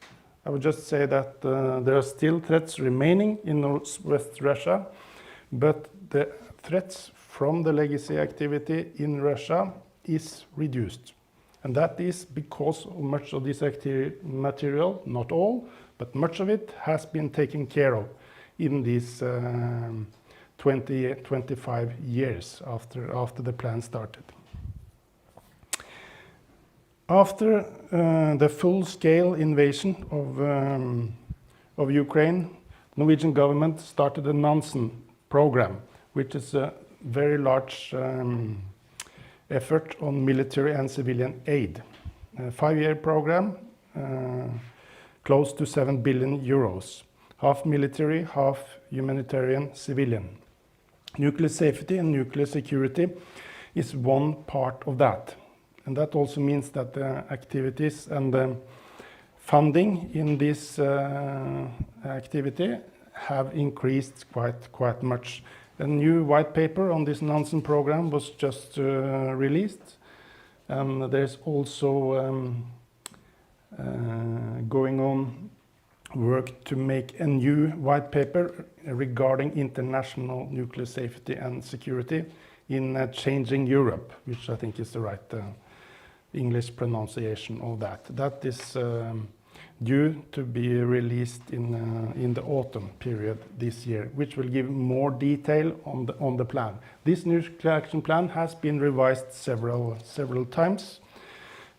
I would just say that there are still threats remaining in Northwest Russia, but the threats from the legacy activity in Russia is reduced. And that is because much of this material, not all, but much of it has been taken care of in these 25 years after the plan started. After the full-scale invasion of Ukraine, Norwegian government started the Nilsen program, which is a very large effort on military and civilian aid. A 5-year program, close to 7 billion euros, half military, half humanitarian, civilian. Nuclear safety and nuclear security is one part of that. And that also means that the activities and the funding in this activity have increased quite much. A new white paper on this Nilsen program was just released. There's also going on work to make a new white paper regarding international nuclear safety and security in changing Europe, which I think is the right English pronunciation of that. That is due to be released in the autumn period this year, which will give more detail on the plan. This nuclear action plan has been revised several times,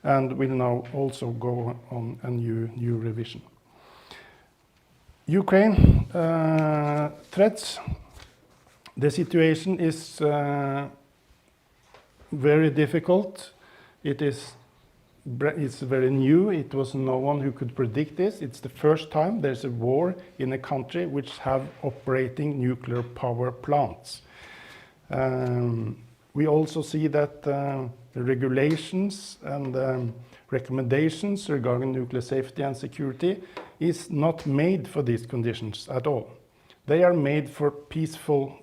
and will now also go on a new revision. Ukraine threats. The situation is very difficult. It's very new. It was no one who could predict this. It's the first time there's a war in a country which have operating nuclear power plants. We also see that the regulations and recommendations regarding nuclear safety and security is not made for these conditions at all. They are made for peaceful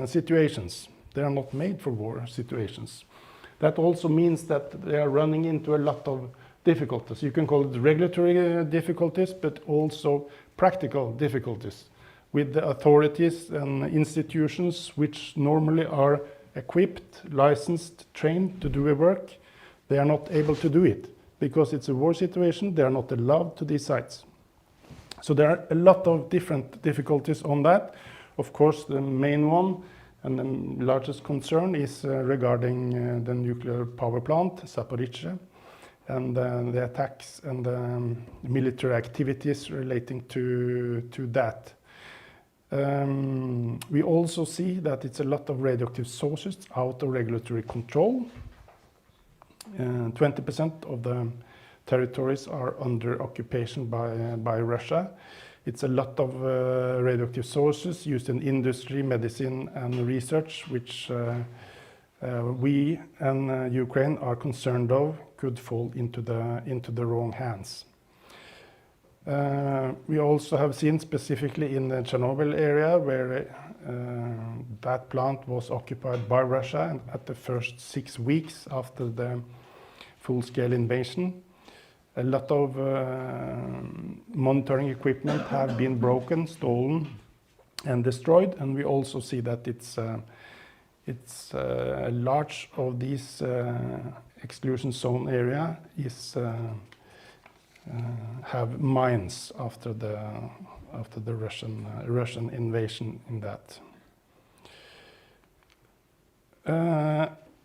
situations. They are not made for war situations. That also means that they are running into a lot of difficulties. You can call it regulatory difficulties, but also practical difficulties with the authorities and institutions which normally are equipped, licensed, trained to do a work. They are not able to do it because it's a war situation. They are not allowed to these sites. So there are a lot of different difficulties on that. Of course, the main one and the largest concern is regarding the nuclear power plant, Zaporizhzhia, and the attacks and the military activities relating to that. We also see that it's a lot of radioactive sources out of regulatory control. 20% of the territories are under occupation by Russia. It's a lot of radioactive sources used in industry, medicine, and research, which we and Ukraine are concerned of could fall into the wrong hands. We also have seen specifically in the Chernobyl area where that plant was occupied by Russia and at the first 6 weeks after the full-scale invasion. A lot of monitoring equipment have been broken, stolen, and destroyed, and we also see that it's a large of these exclusion zone area is have mines after the Russian invasion in that.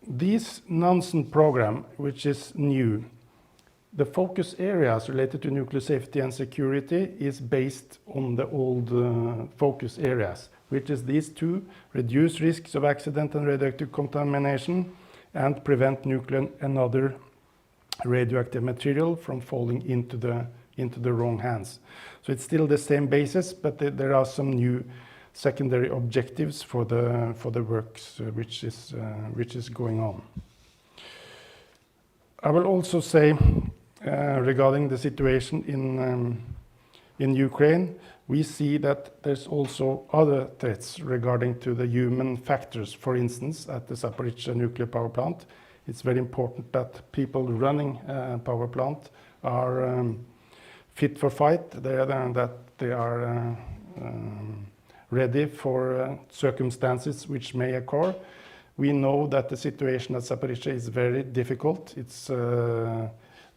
This Nansen program, which is new, the focus areas related to nuclear safety and security is based on the old focus areas, which is these two: reduce risks of accident and radioactive contamination, and prevent nuclear and other radioactive material from falling into the wrong hands. So it's still the same basis, but there are some new secondary objectives for the works which is going on. I will also say regarding the situation in Ukraine, we see that there's also other threats regarding to the human factors. For instance, at the Zaporizhzhia nuclear power plant, it's very important that people running power plant are fit for fight, that they are ready for circumstances which may occur. We know that the situation at Zaporizhzhia is very difficult. It's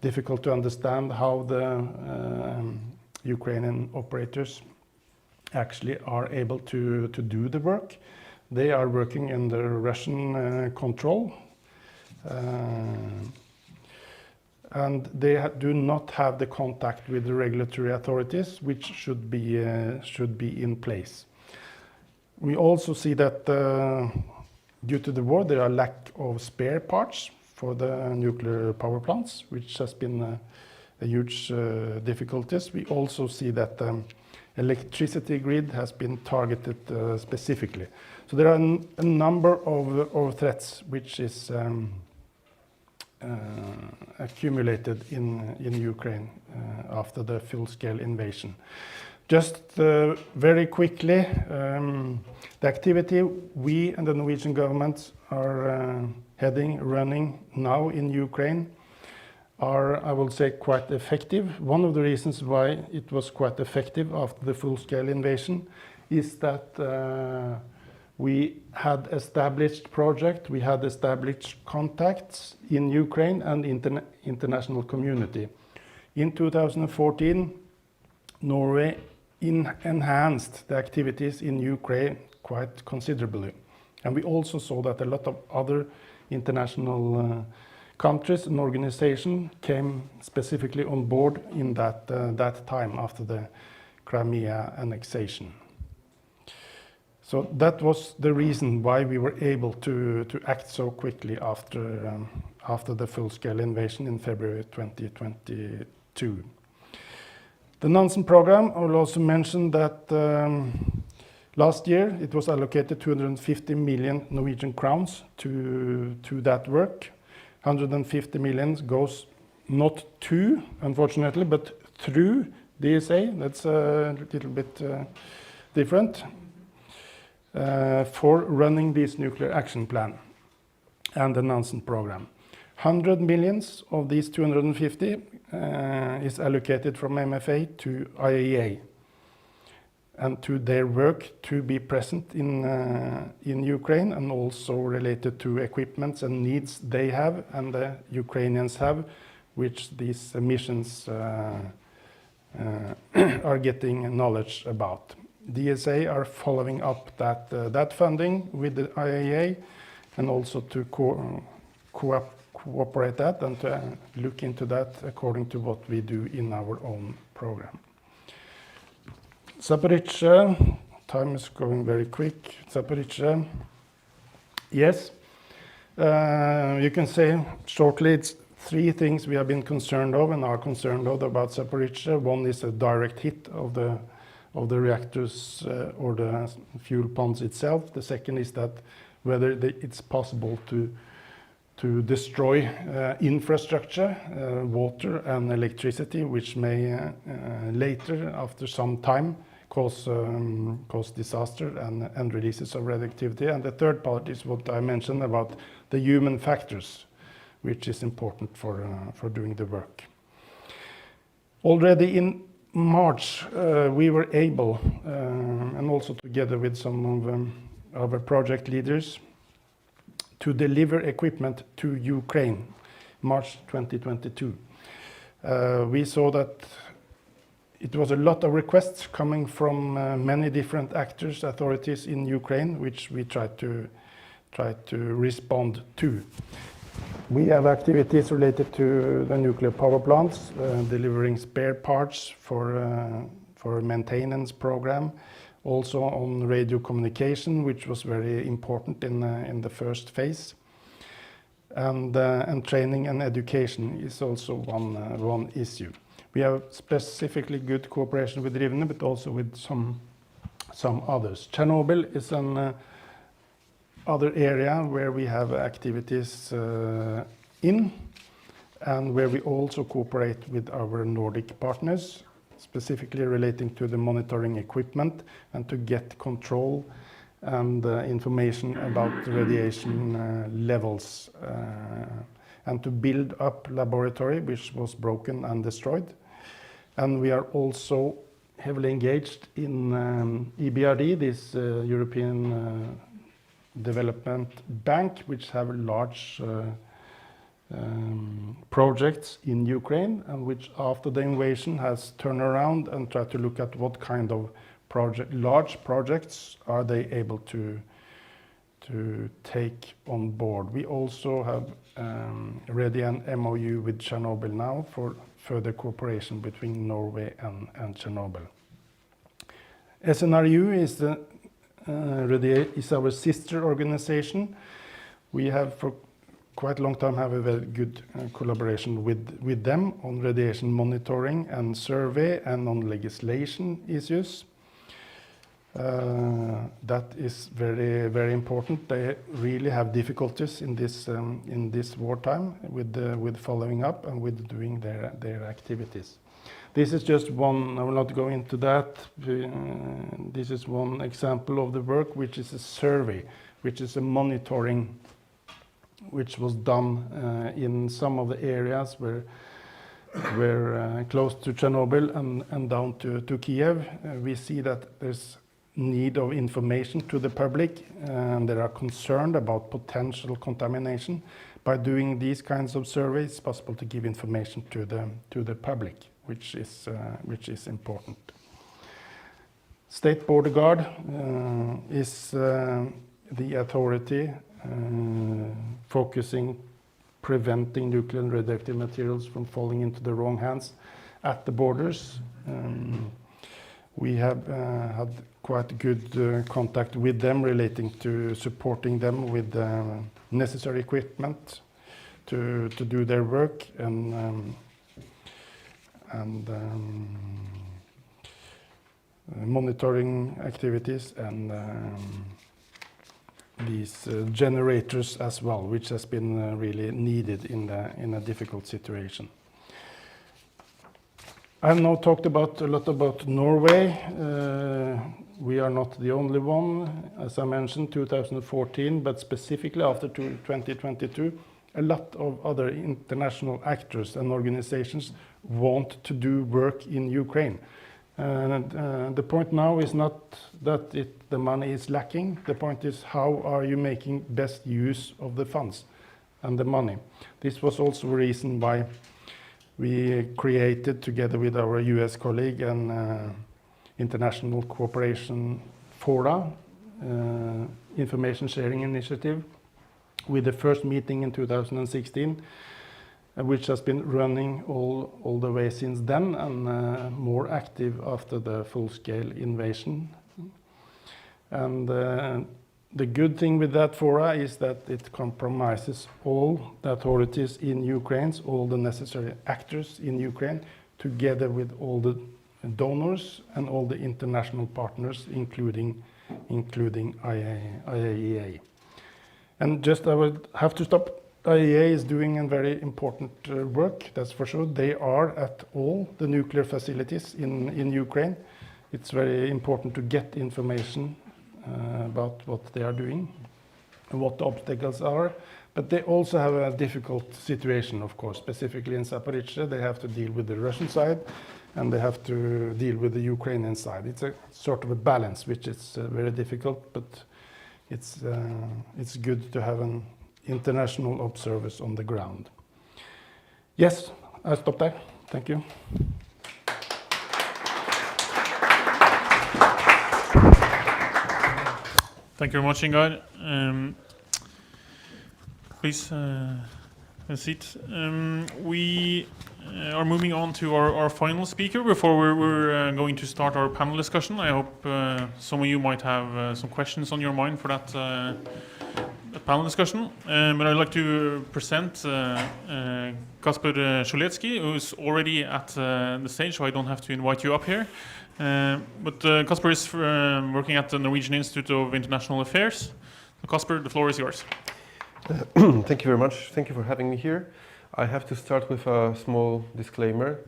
difficult to understand how the Ukrainian operators actually are able to do the work. They are working under Russian control, and they do not have the contact with the regulatory authorities, which should be in place. We also see that due to the war, there are lack of spare parts for the nuclear power plants, which has been a huge difficulties. We also see that electricity grid has been targeted specifically. So there are a number of threats which is accumulated in Ukraine after the full-scale invasion. Just very quickly, the activity we and the Norwegian government are running now in Ukraine are, I will say, quite effective. One of the reasons why it was quite effective after the full-scale invasion is that we had established project, we had established contacts in Ukraine and international community. In 2014, Norway enhanced the activities in Ukraine quite considerably. And we also saw that a lot of other international countries and organizations came specifically on board in that time after the Crimea annexation. So that was the reason why we were able to act so quickly after the full-scale invasion in February 2022. The Nansen program, I will also mention that last year it was allocated 250 million Norwegian crowns to that work. 150 million goes not to, unfortunately, but through DSA. That's a little bit different for running this nuclear action plan and the Nansen program. 100 million of these 250 is allocated from MFA to IAEA and to their work to be present in Ukraine, and also related to equipments and needs they have and the Ukrainians have, which these missions are getting knowledge about. DSA are following up that funding with the IAEA and also to cooperate that and to look into that according to what we do in our own program. Zaporizhzhia, time is going very quick. Zaporizhzhia, yes, you can say shortly it's three things we have been concerned of and are concerned of about Zaporizhzhia. One is a direct hit of the reactors or the fuel ponds itself. The second is that whether it's possible to destroy infrastructure, water and electricity, which may later, after some time, cause disaster and releases of radioactivity. And the third part is what I mentioned about the human factors, which is important for doing the work. Already in March, we were able, and also together with some of our project leaders, to deliver equipment to Ukraine, March 2022. We saw that it was a lot of requests coming from many different actors, authorities in Ukraine, which we tried to respond to. We have activities related to the nuclear power plants, delivering spare parts for a maintenance program, also on radio communication, which was very important in the first phase. And training and education is also one issue. We have specifically good cooperation with Rivne, but also with some others. Chernobyl is an other area where we have activities in, and where we also cooperate with our Nordic partners, specifically relating to the monitoring equipment and to get control and information about the radiation levels, and to build up laboratory which was broken and destroyed. And we are also heavily engaged in EBRD, this European Development Bank, which have large projects in Ukraine, and which after the invasion has turned around and tried to look at what kind of large projects are they able to take on board. We also have ready an MOU with Chernobyl now for further cooperation between Norway and Chernobyl. SNRU is our sister organization. We have for quite a long time have a very good collaboration with them on radiation monitoring and survey and on legislation issues. That is very, very important. They really have difficulties in this wartime with following up and with doing their activities. This is just one, I will not go into that. This is one example of the work, which is a survey, which is a monitoring, which was done in some of the areas where close to Chernobyl and down to Kiev. We see that there's need of information to the public, and they are concerned about potential contamination. By doing these kinds of surveys, it's possible to give information to the public, which is important. State Border Guard is the authority focusing preventing nuclear and radioactive materials from falling into the wrong hands at the borders. We have had quite good contact with them relating to supporting them with necessary equipment to do their work and monitoring activities and these generators as well, which has been really needed in a difficult situation. I've now talked a lot about Norway. We are not the only one, as I mentioned, 2014, but specifically after 2022, a lot of other international actors and organizations want to do work in Ukraine. And the point now is not that the money is lacking. The point is, how are you making best use of the funds and the money? This was also a reason why we created together with our US colleague an international cooperation fora, information sharing initiative, with the first meeting in 2016, which has been running all the way since then, and more active after the full-scale invasion. And the good thing with that fora is that it compromises all the authorities in Ukraine, all the necessary actors in Ukraine, together with all the donors and all the international partners, including IAEA. And just I would have to stop. IAEA is doing a very important work, that's for sure. They are at all the nuclear facilities in Ukraine. It's very important to get information about what they are doing and what the obstacles are. But they also have a difficult situation, of course, specifically in Zaporizhzhia. They have to deal with the Russian side and they have to deal with the Ukrainian side. It's a sort of a balance, which is very difficult, but it's good to have an international observers on the ground. Yes, I'll stop there. Thank you. Thank you very much, Ingar. Please have a seat. We are moving on to our final speaker before we're going to start our panel discussion. I hope some of you might have some questions on your mind for that panel discussion. But I'd like to present Kacper Szulecki, who's already at the stage, so I don't have to invite you up here. But Kacper is working at the Norwegian Institute of International Affairs. So Kacper, the floor is yours. Thank you very much. Thank you for having me here. I have to start with a small disclaimer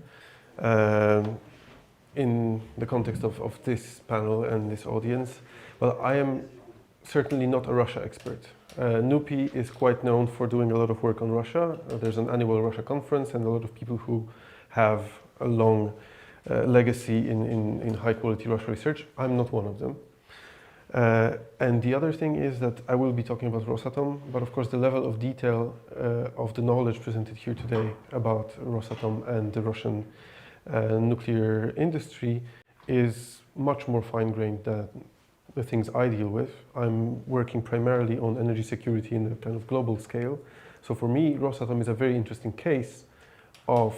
in the context of this panel and this audience. Well, I am certainly not a Russia expert. NUPI is quite known for doing a lot of work on Russia. There's an annual Russia conference and a lot of people who have a long legacy in high-quality Russia research. I'm not one of them. And the other thing is that I will be talking about Rosatom, but of course the level of detail of the knowledge presented here today about Rosatom and the Russian nuclear industry is much more fine-grained than the things I deal with. I'm working primarily on energy security in a kind of global scale. So for me, Rosatom is a very interesting case of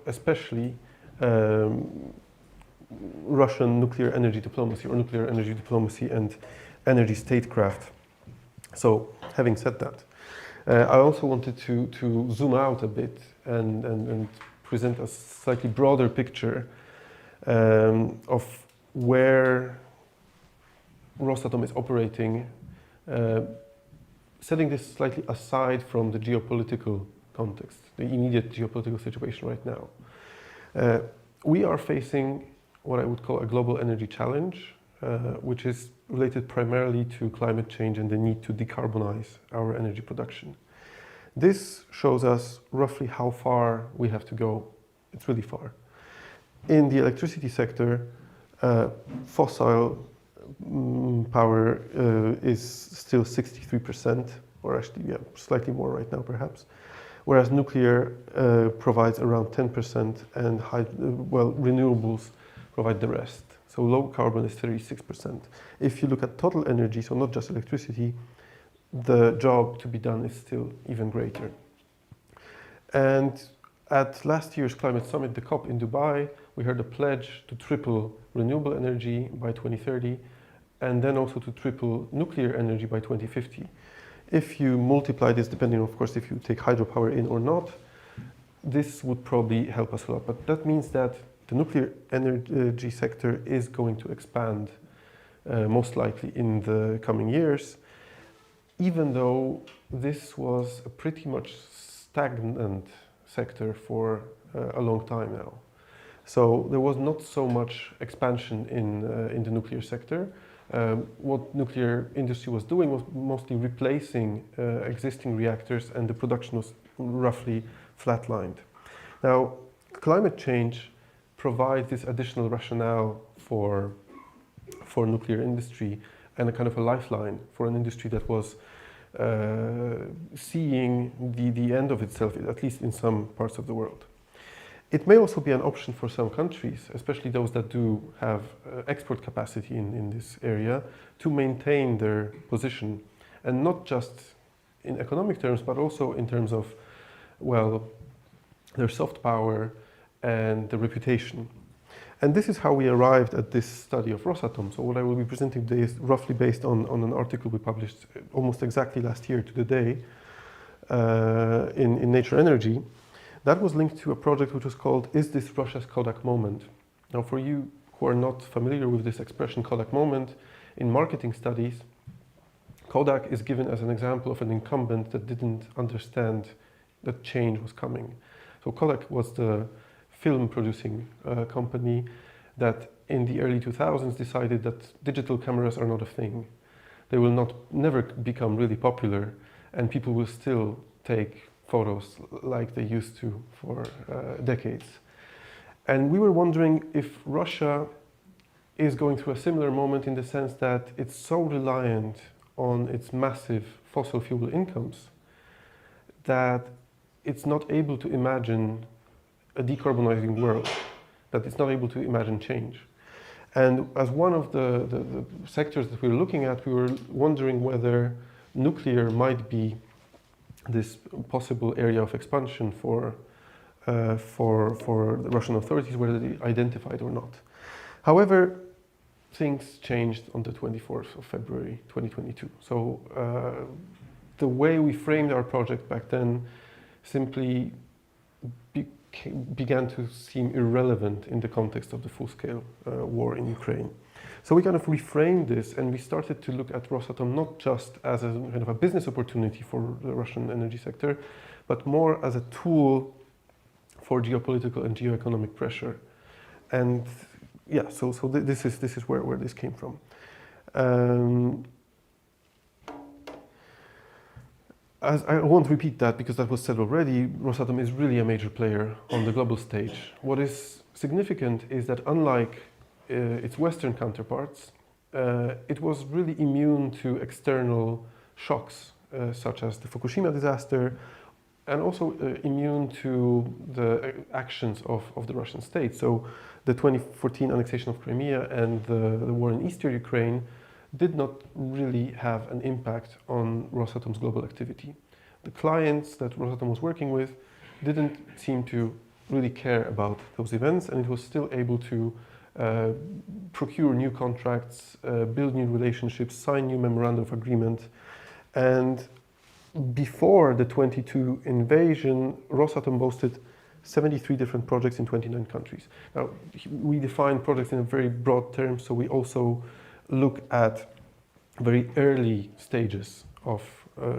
especially Russian nuclear energy diplomacy, or nuclear energy diplomacy and energy statecraft. So, having said that, I also wanted to zoom out a bit and present a slightly broader picture of where Rosatom is operating, setting this slightly aside from the geopolitical context, the immediate geopolitical situation right now. We are facing what I would call a global energy challenge, which is related primarily to climate change and the need to decarbonize our energy production. This shows us roughly how far we have to go. It's really far. In the electricity sector, fossil power is still 63%, or actually slightly more right now perhaps, whereas nuclear provides around 10% and renewables provide the rest. So low carbon is 36%. If you look at total energy, so not just electricity, the job to be done is still even greater. And at last year's climate summit, the COP in Dubai, we heard a pledge to triple renewable energy by 2030, and then also to triple nuclear energy by 2050. If you multiply this, depending of course if you take hydropower in or not, this would probably help us a lot. But that means that the nuclear energy sector is going to expand most likely in the coming years, even though this was a pretty much stagnant sector for a long time now. So there was not so much expansion in the nuclear sector. What nuclear industry was doing was mostly replacing existing reactors, and the production was roughly flatlined. Now, climate change provides this additional rationale for nuclear industry and a kind of a lifeline for an industry that was seeing the end of itself, at least in some parts of the world. It may also be an option for some countries, especially those that do have export capacity in this area, to maintain their position, and not just in economic terms, but also in terms of, well, their soft power and the reputation. And this is how we arrived at this study of Rosatom. So what I will be presenting today is roughly based on an article we published almost exactly last year to the day in Nature Energy. That was linked to a project which was called, Is This Russia's Kodak Moment? Now, for you who are not familiar with this expression, Kodak Moment, in marketing studies, Kodak is given as an example of an incumbent that didn't understand that change was coming. So Kodak was the film producing company that in the early 2000s decided that digital cameras are not a thing. They will never become really popular, and people will still take photos like they used to for decades. And we were wondering if Russia is going through a similar moment in the sense that it's so reliant on its massive fossil fuel incomes that it's not able to imagine a decarbonizing world, that it's not able to imagine change. And as one of the sectors that we were looking at, we were wondering whether nuclear might be this possible area of expansion for the Russian authorities, whether they identified or not. However, things changed on the 24th of February 2022. So the way we framed our project back then simply began to seem irrelevant in the context of the full-scale war in Ukraine. So we kind of reframed this, and we started to look at Rosatom not just as a kind of a business opportunity for the Russian energy sector, but more as a tool for geopolitical and geoeconomic pressure. And yeah, so this is where this came from. As I won't repeat that because that was said already, Rosatom is really a major player on the global stage. What is significant is that unlike its Western counterparts, it was really immune to external shocks, such as the Fukushima disaster, and also immune to the actions of the Russian state. So the 2014 annexation of Crimea and the war in Eastern Ukraine did not really have an impact on Rosatom's global activity. The clients that Rosatom was working with didn't seem to really care about those events, and it was still able to procure new contracts, build new relationships, sign new memorandum of agreement. And before the 22 invasion, Rosatom boasted 73 different projects in 29 countries. Now, we define projects in a very broad term, so we also look at very early stages of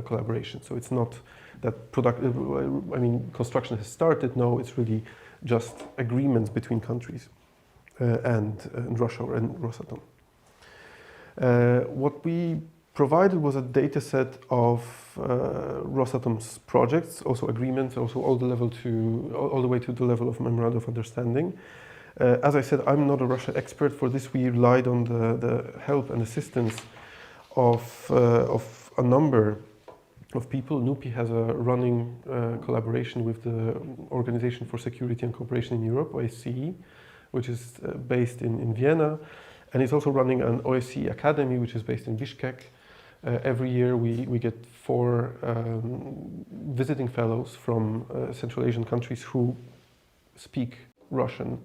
collaboration. So it's not that construction has started. No, it's really just agreements between countries and Russia and Rosatom. What we provided was a data set of Rosatom's projects, also agreements, also all the way to the level of memorandum of understanding. As I said, I'm not a Russia expert. For this, we relied on the help and assistance of a number of people. NUPI has a running collaboration with the Organization for Security and Cooperation in Europe, OSCE, which is based in Vienna, and it's also running an OSCE Academy, which is based in Bishkek. Every year we get 4 visiting fellows from Central Asian countries who speak Russian,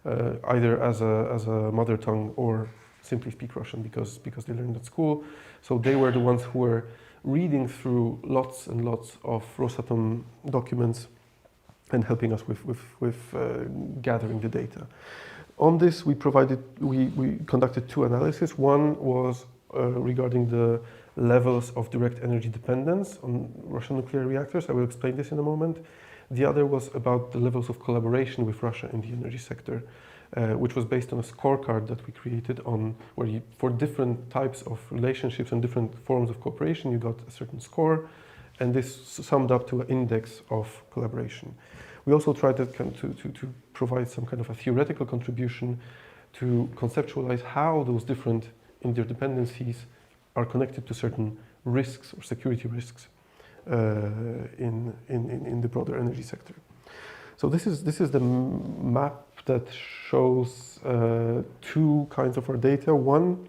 either as a mother tongue or simply speak Russian because they learned at school. So they were the ones who were reading through lots and lots of Rosatom documents and helping us with gathering the data. On this, we conducted 2 analyses. One was regarding the levels of direct energy dependence on Russian nuclear reactors. I will explain this in a moment. The other was about the levels of collaboration with Russia in the energy sector, which was based on a scorecard that we created where for different types of relationships and different forms of cooperation, you got a certain score, and this summed up to an index of collaboration. We also tried to provide some kind of a theoretical contribution to conceptualize how those different interdependencies are connected to certain risks or security risks in the broader energy sector. So this is the map that shows two kinds of our data. One,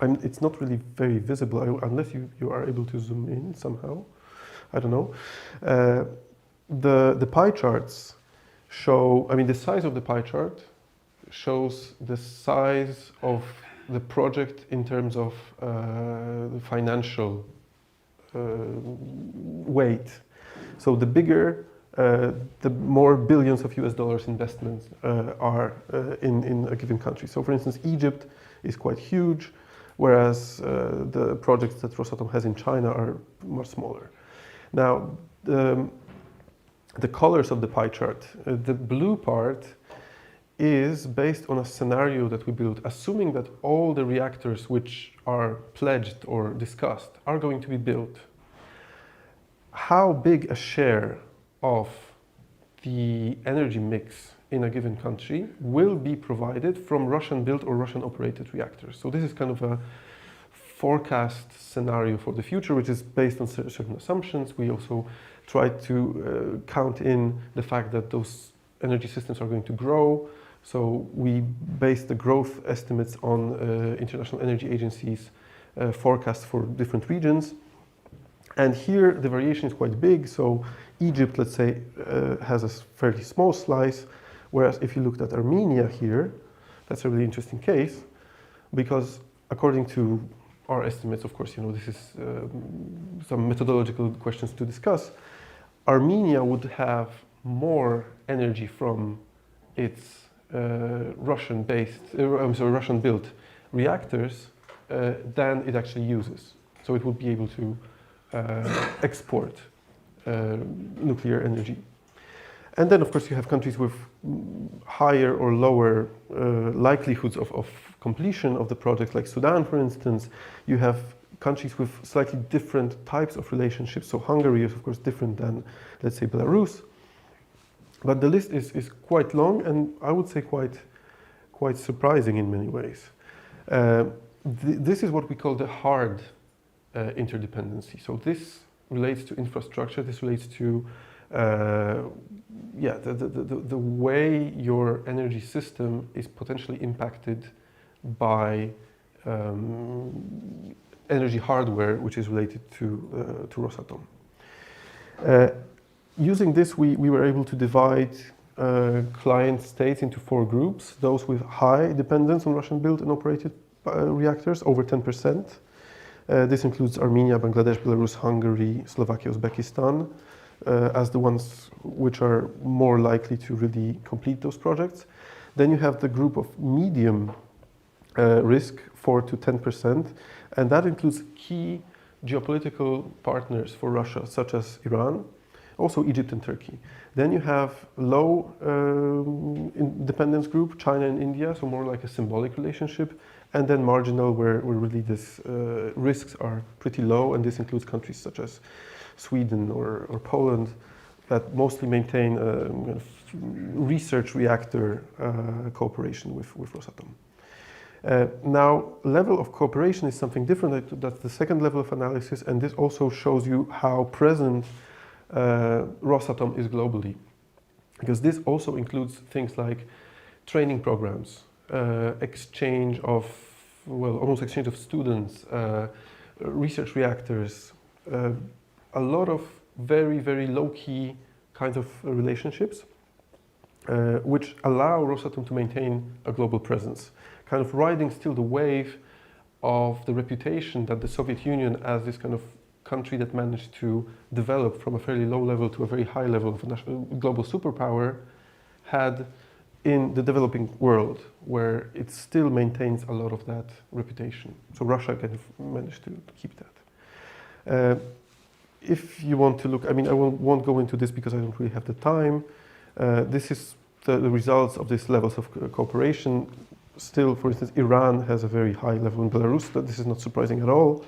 it's not really very visible unless you are able to zoom in somehow. I don't know. The pie charts show, I mean, the size of the pie chart shows the size of the project in terms of the financial weight. So the bigger, the more billions of US dollars investments are in a given country. So for instance, Egypt is quite huge, whereas the projects that Rosatom has in China are much smaller. Now, the colors of the pie chart, the blue part is based on a scenario that we built, assuming that all the reactors which are pledged or discussed are going to be built. How big a share of the energy mix in a given country will be provided from Russian-built or Russian-operated reactors? So this is kind of a forecast scenario for the future, which is based on certain assumptions. We also try to count in the fact that those energy systems are going to grow. So we base the growth estimates on International Energy Agency's forecasts for different regions. And here the variation is quite big. So Egypt, let's say, has a fairly small slice, whereas if you looked at Armenia here, that's a really interesting case, because according to our estimates, of course, you know, this is some methodological questions to discuss. Armenia would have more energy from its Russian-built reactors than it actually uses. So it would be able to export nuclear energy. And then, of course, you have countries with higher or lower likelihoods of completion of the project, like Sudan, for instance. You have countries with slightly different types of relationships. So Hungary is, of course, different than, let's say, Belarus. But the list is quite long, and I would say quite surprising in many ways. This is what we call the hard interdependency. So this relates to infrastructure. This relates to the way your energy system is potentially impacted by energy hardware, which is related to Rosatom. Using this, we were able to divide client states into 4 groups: those with high dependence on Russian-built and operated reactors, over 10%. This includes Armenia, Bangladesh, Belarus, Hungary, Slovakia, Uzbekistan, as the ones which are more likely to really complete those projects. Then you have the group of medium risk, 4 to 10%, and that includes key geopolitical partners for Russia, such as Iran, also Egypt and Turkey. Then you have low dependence group, China and India, so more like a symbolic relationship, and then marginal, where really this risks are pretty low, and this includes countries such as Sweden or Poland that mostly maintain research reactor cooperation with Rosatom. Now, level of cooperation is something different. That's the second level of analysis, and this also shows you how present Rosatom is globally, because this also includes things like training programs, exchange of students, research reactors, a lot of very, very low-key kinds of relationships, which allow Rosatom to maintain a global presence, kind of riding still the wave of the reputation that the Soviet Union, as this kind of country that managed to develop from a fairly low level to a very high level of a global superpower, had in the developing world, where it still maintains a lot of that reputation. So Russia kind of managed to keep that. If you want to look, I mean, I won't go into this because I don't really have the time. This is the results of these levels of cooperation. Still, for instance, Iran has a very high level in Belarus. This is not surprising at all.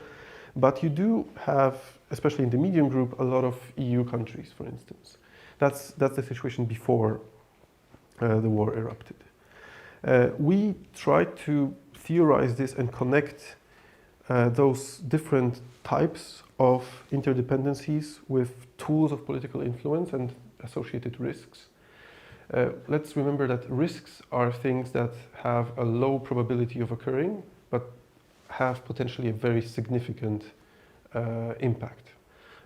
But you do have, especially in the medium group, a lot of EU countries, for instance. That's the situation before the war erupted. We tried to theorize this and connect those different types of interdependencies with tools of political influence and associated risks. Let's remember that risks are things that have a low probability of occurring, but have potentially a very significant impact.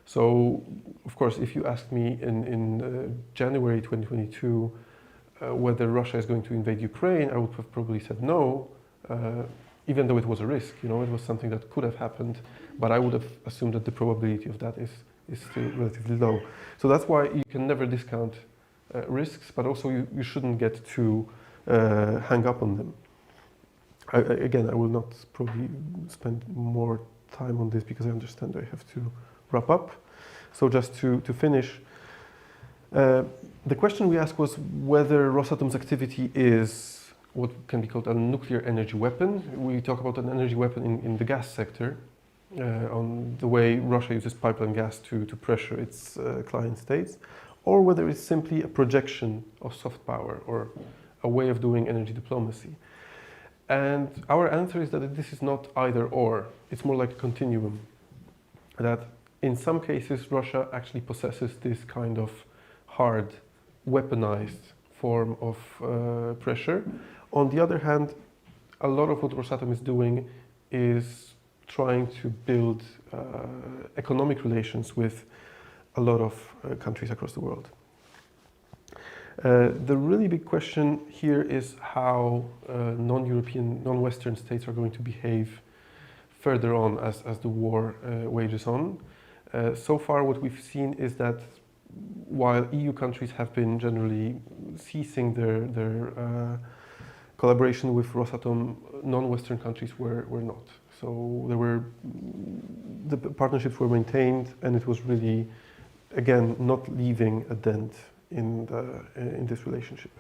So, of course, if you asked me in January 2022 whether Russia is going to invade Ukraine, I would have probably said no, even though it was a risk. You know, it was something that could have happened, but I would have assumed that the probability of that is still relatively low. So that's why you can never discount risks, but also you shouldn't get too hung up on them. Again, I will not probably spend more time on this because I understand I have to wrap up. So just to finish, the question we asked was whether Rosatom's activity is what can be called a nuclear energy weapon. We talk about an energy weapon in the gas sector, on the way Russia uses pipeline gas to pressure its client states, or whether it's simply a projection of soft power or a way of doing energy diplomacy. And our answer is that this is not either or, it's more like a continuum. That in some cases Russia actually possesses this kind of hard, weaponized form of pressure. On the other hand, a lot of what Rosatom is doing is trying to build economic relations with a lot of countries across the world. The really big question here is how non-European, non-Western states are going to behave further on as the war wages on. So far what we've seen is that while EU countries have been generally ceasing their collaboration with Rosatom, non-Western countries were not. So the partnerships were maintained, and it was really, again, not leaving a dent in this relationship.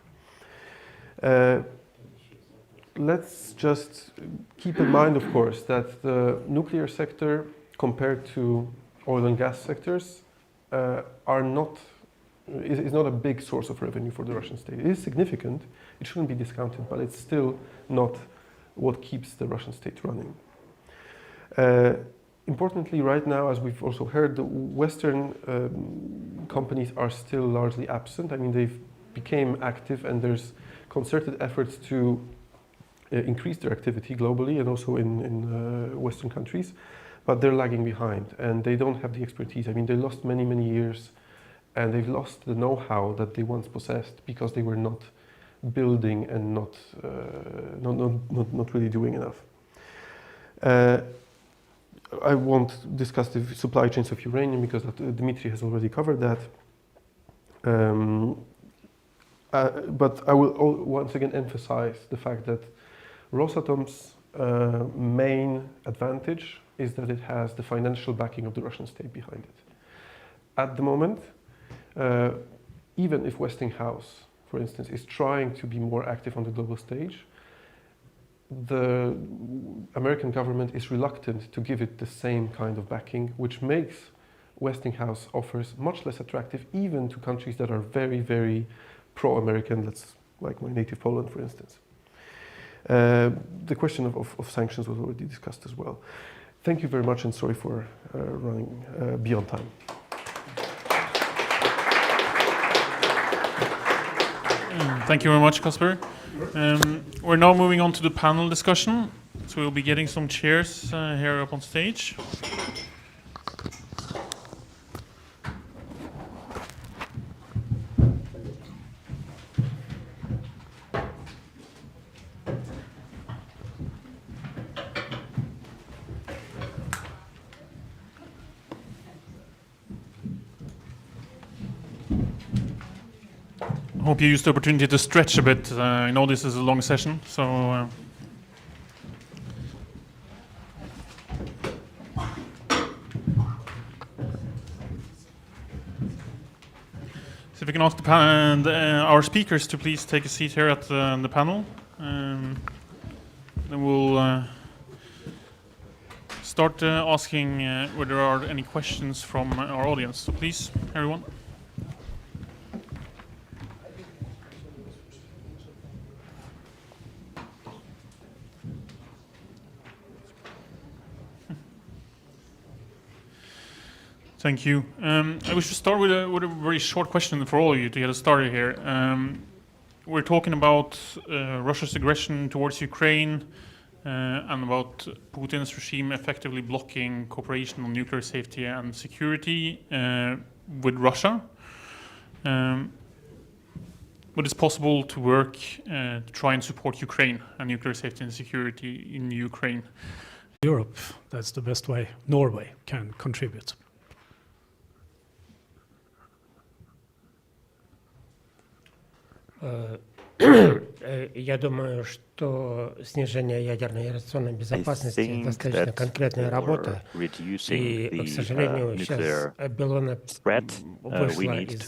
Let's just keep in mind, of course, that the nuclear sector compared to oil and gas sectors is not a big source of revenue for the Russian state. It is significant, it shouldn't be discounted, but it's still not what keeps the Russian state running. Importantly, right now, as we've also heard, the Western companies are still largely absent. I mean, they've become active, and there's concerted efforts to increase their activity globally and also in Western countries, but they're lagging behind, and they don't have the expertise. I mean, they lost many, many years, and they've lost the know-how that they once possessed because they were not building and not really doing enough. I won't discuss the supply chains of uranium because Dmitry has already covered that. But I will once again emphasize the fact that Rosatom's main advantage is that it has the financial backing of the Russian state behind it. At the moment, even if Westinghouse, for instance, is trying to be more active on the global stage, the American government is reluctant to give it the same kind of backing, which makes Westinghouse offers much less attractive even to countries that are very, very pro-American, that's like my native Poland, for instance. The question of sanctions was already discussed as well. Thank you very much, and sorry for running beyond time. Thank you very much, Kacper. We're now moving on to the panel discussion. So we'll be getting some chairs here up on stage. I hope you use the opportunity to stretch a bit. I know this is a long session, so if we can ask our speakers to please take a seat here at the panel. Then we'll start asking whether there are any questions from our audience. So please, everyone. Thank you. I wish to start with a very short question for all of you to get us started here. we're talking about Russia's aggression towards Ukraine and about Putin's regime effectively blocking cooperation on nuclear safety and security with Russia. But it's possible to work to try and support Ukraine and nuclear safety and security in Ukraine. Europe, that's the best way Norway can contribute. Я думаю, что снижение ядерной и радиационной безопасности достаточно конкретная работа. И, к сожалению, сейчас Bellona вышла из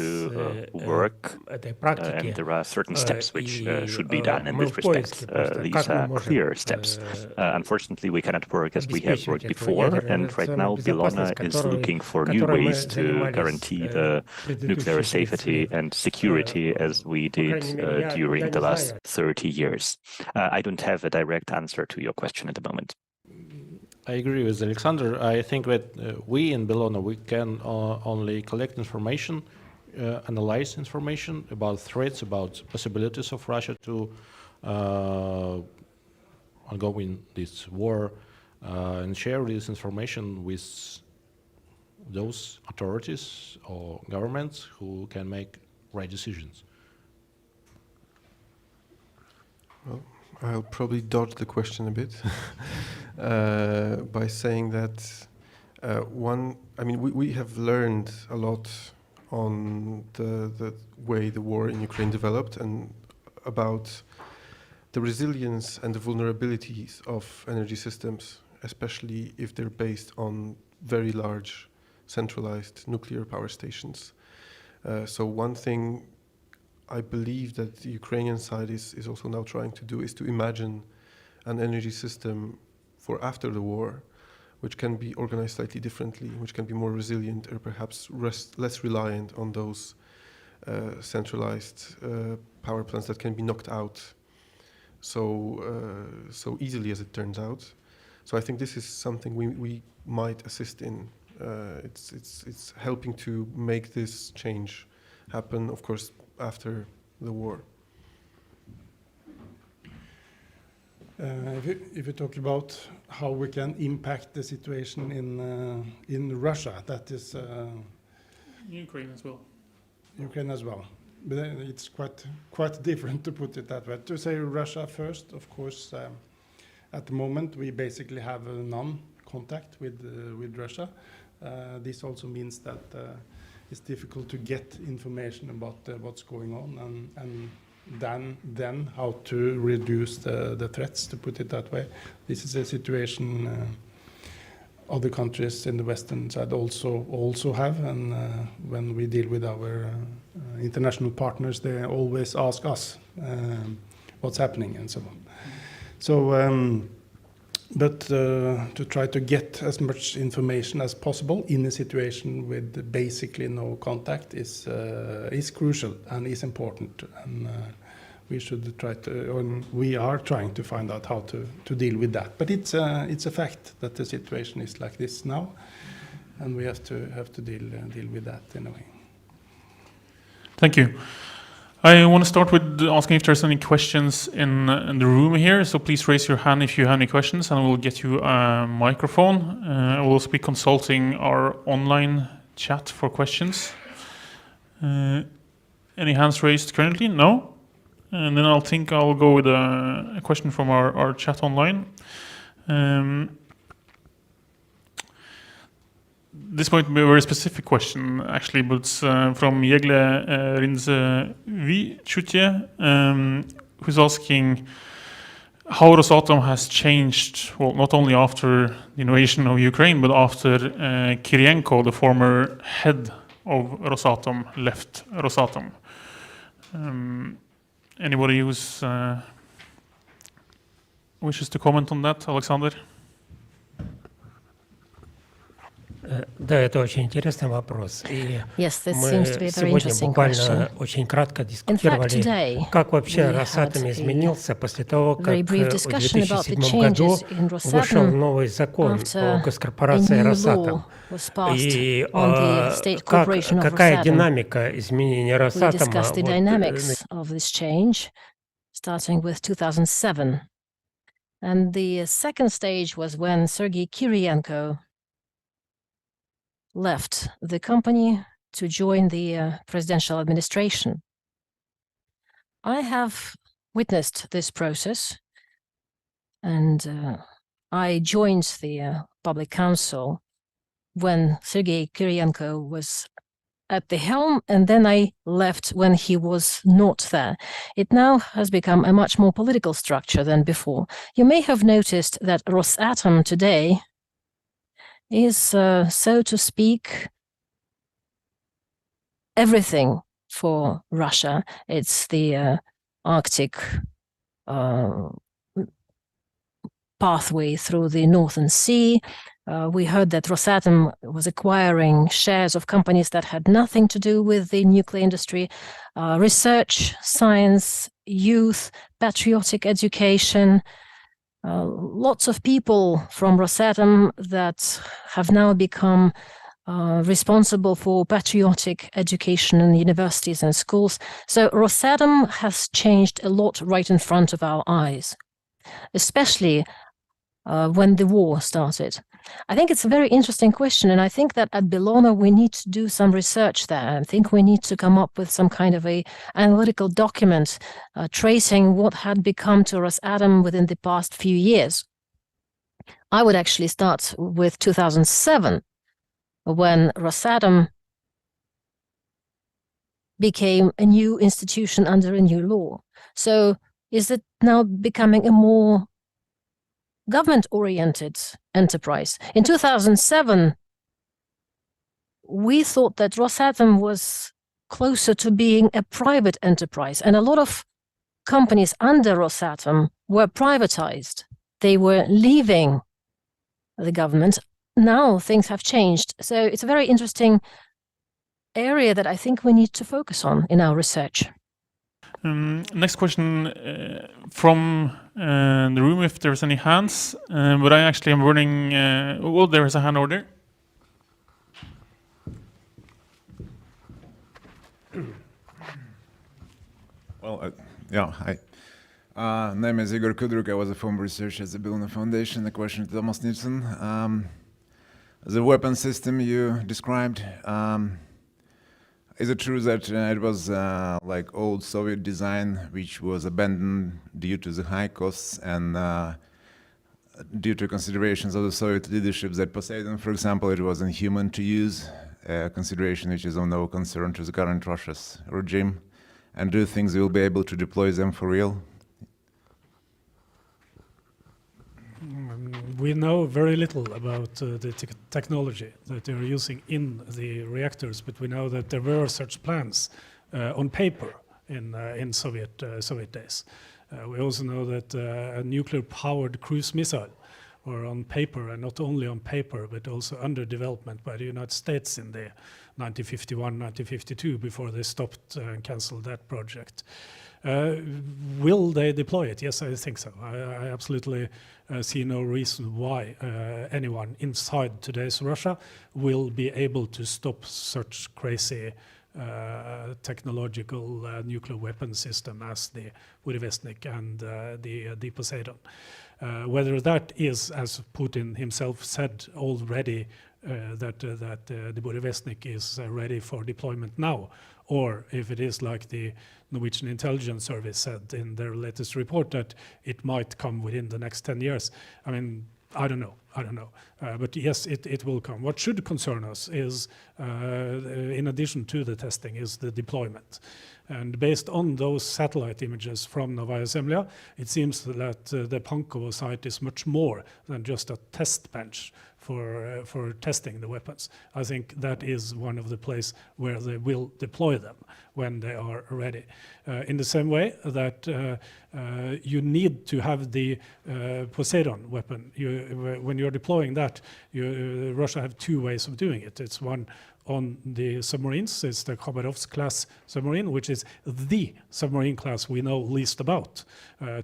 этой практики. And there are certain steps which should be done in this respect. These are clear steps. Unfortunately, we cannot work as we have worked before, and right now Bellona is looking for new ways to guarantee the nuclear safety and security as we did during the last 30 years. I don't have a direct answer to your question at the moment. I agree with Alexander. I think that we in Bellona, we can only collect information, analyze information about threats, about possibilities of Russia to ongoing this war, and share this information with those authorities or governments who can make right decisions. Well, I'll probably dodge the question a bit by saying that we have learned a lot on the way the war in Ukraine developed and about the resilience and the vulnerabilities of energy systems, especially if they're based on very large centralized nuclear power stations. So one thing I believe that the Ukrainian side is also now trying to do is to imagine an energy system for after the war, which can be organized slightly differently, which can be more resilient or perhaps less reliant on those centralized power plants that can be knocked out so easily as it turns out. So I think this is something we might assist in. It's helping to make this change happen, of course, after the war. If you talk about how we can impact the situation in Russia, that is Ukraine as well. Ukraine as well, but it's quite different to put it that way. To say Russia first, of course, at the moment we basically have non-contact with Russia. This also means that it's difficult to get information about what's going on and then how to reduce the threats, to put it that way. This is a situation other countries in the Western side also have, and when we deal with our international partners, they always ask us what's happening and so on. So but to try to get as much information as possible in a situation with basically no contact is crucial and is important, and we should try to, and we are trying to find out how to deal with that. But it's a fact that the situation is like this now, and we have to deal with that in a way. Thank you. I want to start with asking if there's any questions in the room here. So please raise your hand if you have any questions, and we'll get you a microphone. We'll also be consulting our online chat for questions. Any hands raised currently? No? And then I'll go with a question from our chat online. This might be a very specific question, actually, but it's from Jegle Rinzevichutje, who's asking how Rosatom has changed, well, not only after the invasion of Ukraine, but after Kirienko, the former head of Rosatom, left Rosatom. Anybody who wishes to comment on that? Alexander? Да, это очень интересный вопрос. И Yes, this мы seems to be a very сегодня interesting буквально question. очень кратко In fact, дискутировали, today как вообще we Росатом had изменился после того, very как brief в discussion about the 2007 году changes in вышел Rosatom новый закон о after a госкорпорации new Росатом. law was passed И on the state corporation of какая Rosatom. динамика изменения We Росатома discussed the dynamics of this change, starting with 2007. And the second stage was when Sergei Kirienko left the company to join the presidential administration. I have witnessed this process, and I joined the public council when Sergei Kirienko was at the helm, and then I left when he was not there. It now has become a much more political structure than before. You may have noticed that Rosatom today is, so to speak, everything for Russia. It's the Arctic pathway through the Northern Sea. We heard that Rosatom was acquiring shares of companies that had nothing to do with the nuclear industry. Research, science, youth, patriotic education. Lots of people from Rosatom that have now become responsible for patriotic education in universities and schools. So Rosatom has changed a lot right in front of our eyes, especially when the war started. I think it's a very interesting question, and I think that at Bellona we need to do some research there. I think we need to come up with some kind of a analytical document tracing what had become to Rosatom within the past few years. I would actually start with 2007, when Rosatom became a new institution under a new law. So is it now becoming a more government-oriented enterprise? In 2007, we thought that Rosatom was closer to being a private enterprise, and a lot of companies under Rosatom were privatized. They were leaving the government. Now things have changed. So it's a very interesting area that I think we need to focus on in our research. Next question from the room, if there's any hands. But I actually am running. Well, there is a hand order. Well, yeah, hi. Name is Igor Kudruk. I was a former researcher at the Bellona Foundation. The question to Thomas Nilsen. The weapon system you described, is it true that it was like old Soviet design which was abandoned due to the high costs and due to considerations of the Soviet leadership that Poseidon, for example, it was inhuman to use, a consideration which is of no concern to the current Russia's regime? And do you think they will be able to deploy them for real? We know very little about the technology that they're using in the reactors, but we know that there were such plans on paper in Soviet days. We also know that a nuclear-powered cruise missile were on paper, and not only on paper, but also under development by the United States in the 1951, 1952, before they stopped and cancelled that project. Will they deploy it? Yes, I think so. I absolutely see no reason why anyone inside today's Russia will be able to stop such crazy technological nuclear weapon system as the Burevestnik and the Poseidon. Whether that is, as Putin himself said already, that the Burevestnik is ready for deployment now, or if it is like the Norwegian intelligence service said in their latest report that it might come within the next 10 years. I mean, I don't know. But yes, it will come. What should concern us is, in addition to the testing, is the deployment. And based on those satellite images from Novaya Zemlya, it seems that the Pankovo site is much more than just a test bench for testing the weapons. I think that is one of the places where they will deploy them when they are ready. In the same way that you need to have the Poseidon weapon. When you're deploying that, Russia have two ways of doing it. It's one on the submarines. It's the Khabarovsk class submarine, which is the submarine class we know least about.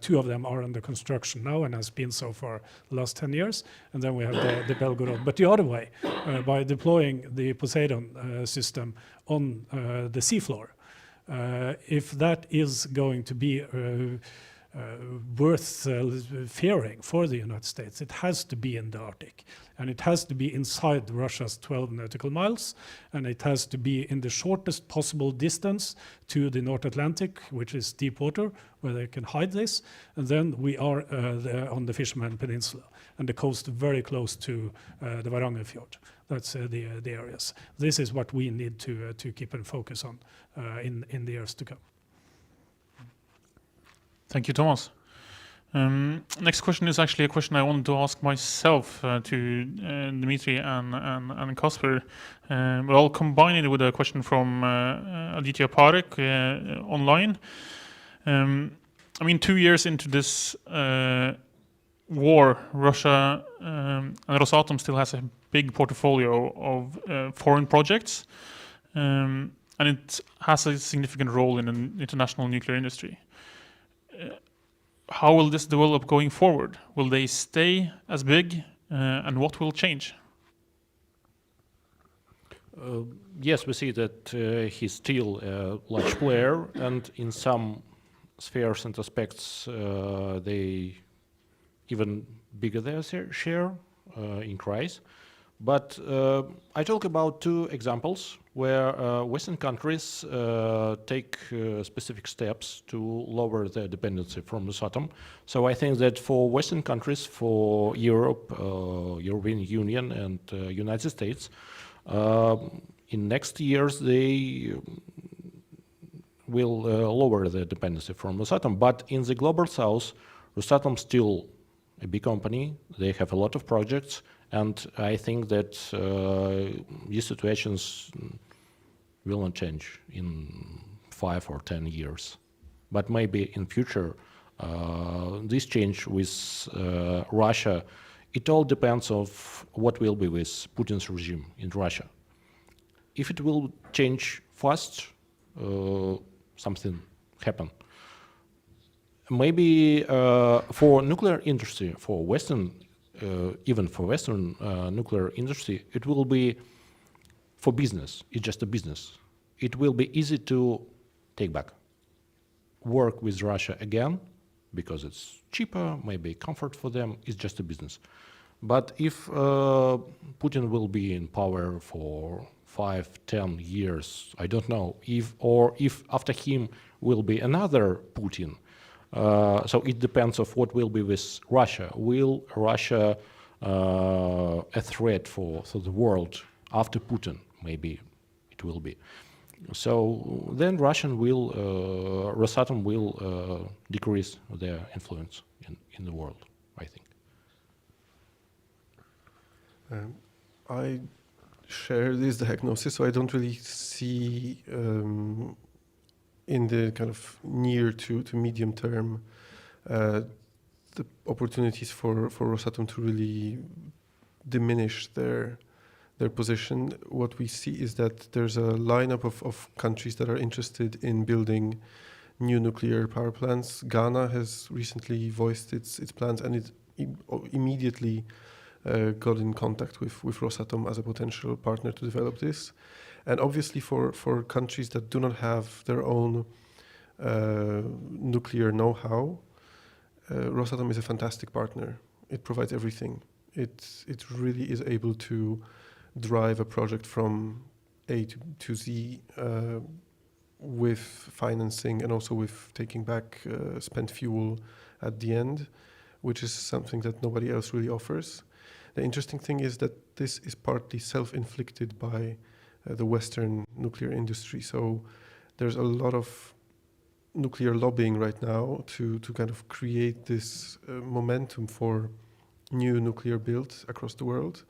Two of them are under construction now and has been so for the last 10 years. And then we have the Belgorod. But the other way, by deploying the Poseidon system on the seafloor, if that is going to be worth fearing for the United States, it has to be in the Arctic. And it has to be inside Russia's 12 nautical miles, and it has to be in the shortest possible distance to the North Atlantic, which is deep water, where they can hide this. And then we are on the Fisherman Peninsula, and the coast very close to the Varanger Fjord. That's the areas. This is what we need to keep and focus on in the years to come. Thank you, Thomas. Next question is actually a question I wanted to ask myself to Dmitry and Kacper. But I'll combine it with a question from Aditya Parekh online. I mean, 2 years into this war, Russia and Rosatom still has a big portfolio of foreign projects, and it has a significant role in the international nuclear industry. How will this develop going forward? Will they stay as big, and what will change? Yes, we see that he's still a large player, and in some spheres and aspects, they even bigger their share increase. But I talk about two examples where Western countries take specific steps to lower their dependency from Rosatom. So I think that for Western countries, for Europe, European Union and United States, in next years they will lower their dependency from Rosatom. But in the global south, Rosatom still a big company. They have a lot of projects. And I think that these situations will not change in 5 or 10 years. But maybe in future, this change with Russia, it all depends of what will be with Putin's regime in Russia. If it will change fast, something happen. Maybe for nuclear industry, for Western even for Western nuclear industry, it will be for business. It's just a business. It will be easy to take back, work with Russia again, because it's cheaper, maybe comfort for them. It's just a business. But if Putin will be in power for 5, 10 years, I don't know, if after him will be another Putin. So it depends of what will be with Russia. Will Russia a threat for the world after Putin? Maybe it will be. So then Rosatom will decrease their influence in the world, I think. I share this diagnosis, so I don't really see in the kind of near to medium term the opportunities for Rosatom to really diminish their position. What we see is that there's a lineup of countries that are interested in building new nuclear power plants. Ghana has recently voiced its plans, and it immediately got in contact with Rosatom as a potential partner to develop this. And obviously for countries that do not have their own nuclear know-how, Rosatom is a fantastic partner. It provides everything. It really is able to drive a project from A to Z with financing and also with taking back spent fuel at the end, which is something that nobody else really offers. The interesting thing is that this is partly self-inflicted by the Western nuclear industry. So there's a lot of nuclear lobbying right now to kind of create this momentum for new nuclear builds across the world.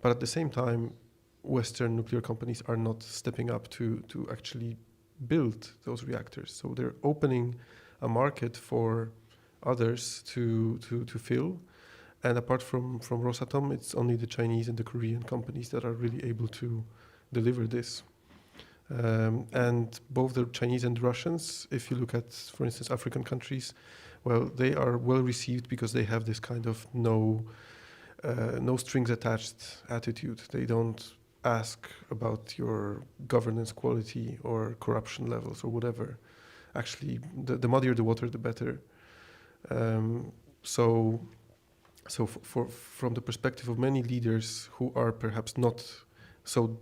But at the same time, Western nuclear companies are not stepping up to actually build those reactors. So they're opening a market for others to fill. And apart from Rosatom, it's only the Chinese and the Korean companies that are really able to deliver this. And both the Chinese and the Russians, if you look at, for instance, African countries, well, they are well received because they have this kind of no strings attached attitude. They don't ask about your governance quality or corruption levels or whatever. Actually, the muddier the water, the better. So from the perspective of many leaders who are perhaps not so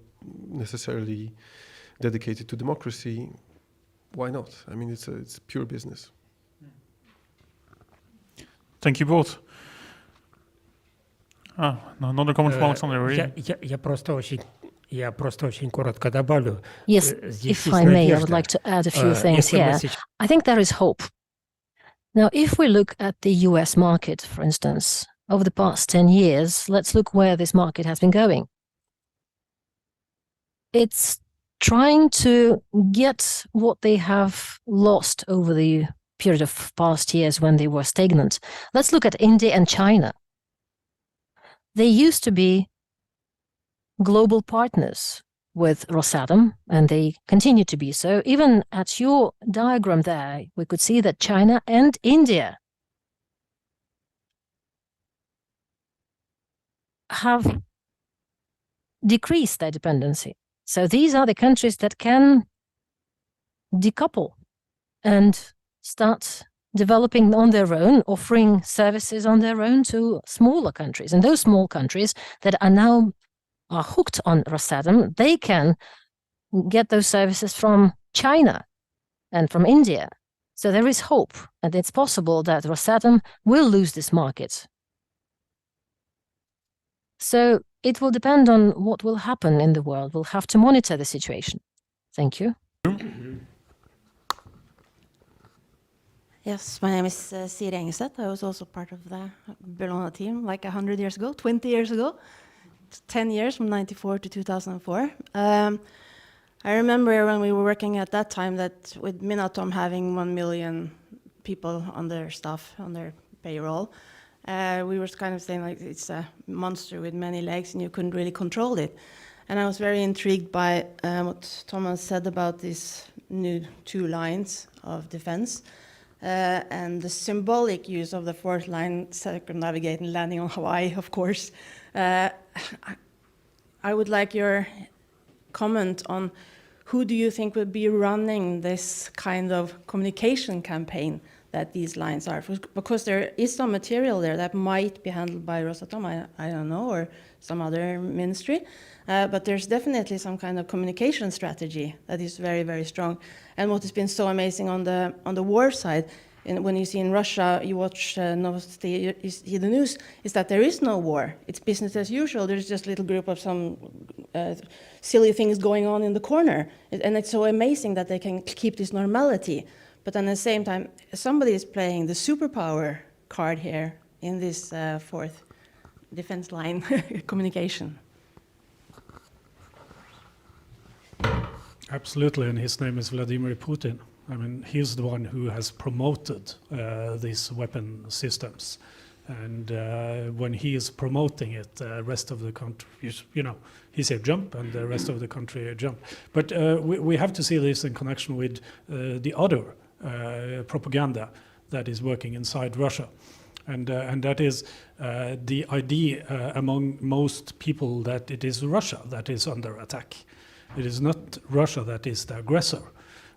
necessarily dedicated to democracy, why not? I mean, it's pure business. Thank you both. Another comment from Alexander. Я просто очень коротко добавлю. Yes, if I may, I would like to add a few things here. I think there is hope. Now, if we look at the US market, for instance, over the past 10 years, let's look where this market has been going. It's trying to get what they have lost over the period of past years when they were stagnant. Let's look at India and China. They used to be global partners with Rosatom, and they continue to be so. Even at your diagram there, we could see that China and India have decreased their dependency. So these are the countries that can decouple and start developing on their own, offering services on their own to smaller countries. And those small countries that are hooked on Rosatom, they can get those services from China and from India. So there is hope, and it's possible that Rosatom will lose this market. So it will depend on what will happen in the world. We'll have to monitor the situation. Thank you. Yes, my name is Siri Engeset. I was also part of the Bellona team like 100 years ago, 20 years ago, 10 years from 94 to 2004. I remember when we were working at that time that with Minatom having 1 million people on their staff, on their payroll, we were kind of saying like it's a monster with many legs and you couldn't really control it. And I was very intrigued by what Thomas said about these new 2 lines of defense. And the symbolic use of the 4th line, circumnavigating, landing on Hawaii, of course. I would like your comment on who do you think would be running this kind of communication campaign that these lines are? Because there is some material there that might be handled by Rosatom, I don't know, or some other ministry. But there's definitely some kind of communication strategy that is very, very strong. And what has been so amazing on the war side, when you see in Russia, you watch Novosti, you see the news, is that there is no war. It's business as usual. There's just a little group of some silly things going on in the corner. And it's so amazing that they can keep this normality. But then at the same time, somebody is playing the superpower card here in this 4th defense line communication. Absolutely, and his name is Vladimir Putin. I mean, he's the one who has promoted these weapon systems. And when he is promoting it, the rest of the country, he said jump, and the rest of the country jump. But we have to see this in connection with the other propaganda that is working inside Russia. And that is the idea among most people that it is Russia that is under attack. It is not Russia that is the aggressor.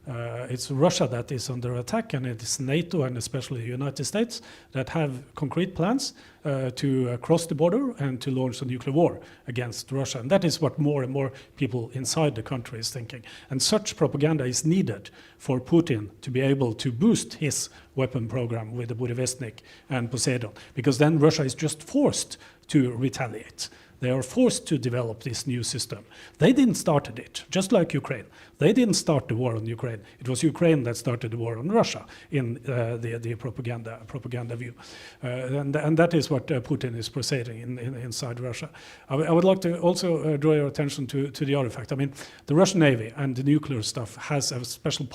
It's Russia that is under attack, and it is NATO and especially the United States that have concrete plans to cross the border and to launch a nuclear war against Russia. And that is what more and more people inside the country is thinking. And such propaganda is needed for Putin to be able to boost his weapon program with the Burevestnik and Poseidon, because then Russia is just forced to retaliate. They are forced to develop this new system. They didn't start it, just like Ukraine. They didn't start the war on Ukraine. It was Ukraine that started the war on Russia in the propaganda view. And that is what Putin is proceeding inside Russia. I would like to also draw your attention to the other fact. I mean, the Russian Navy and the nuclear stuff has a special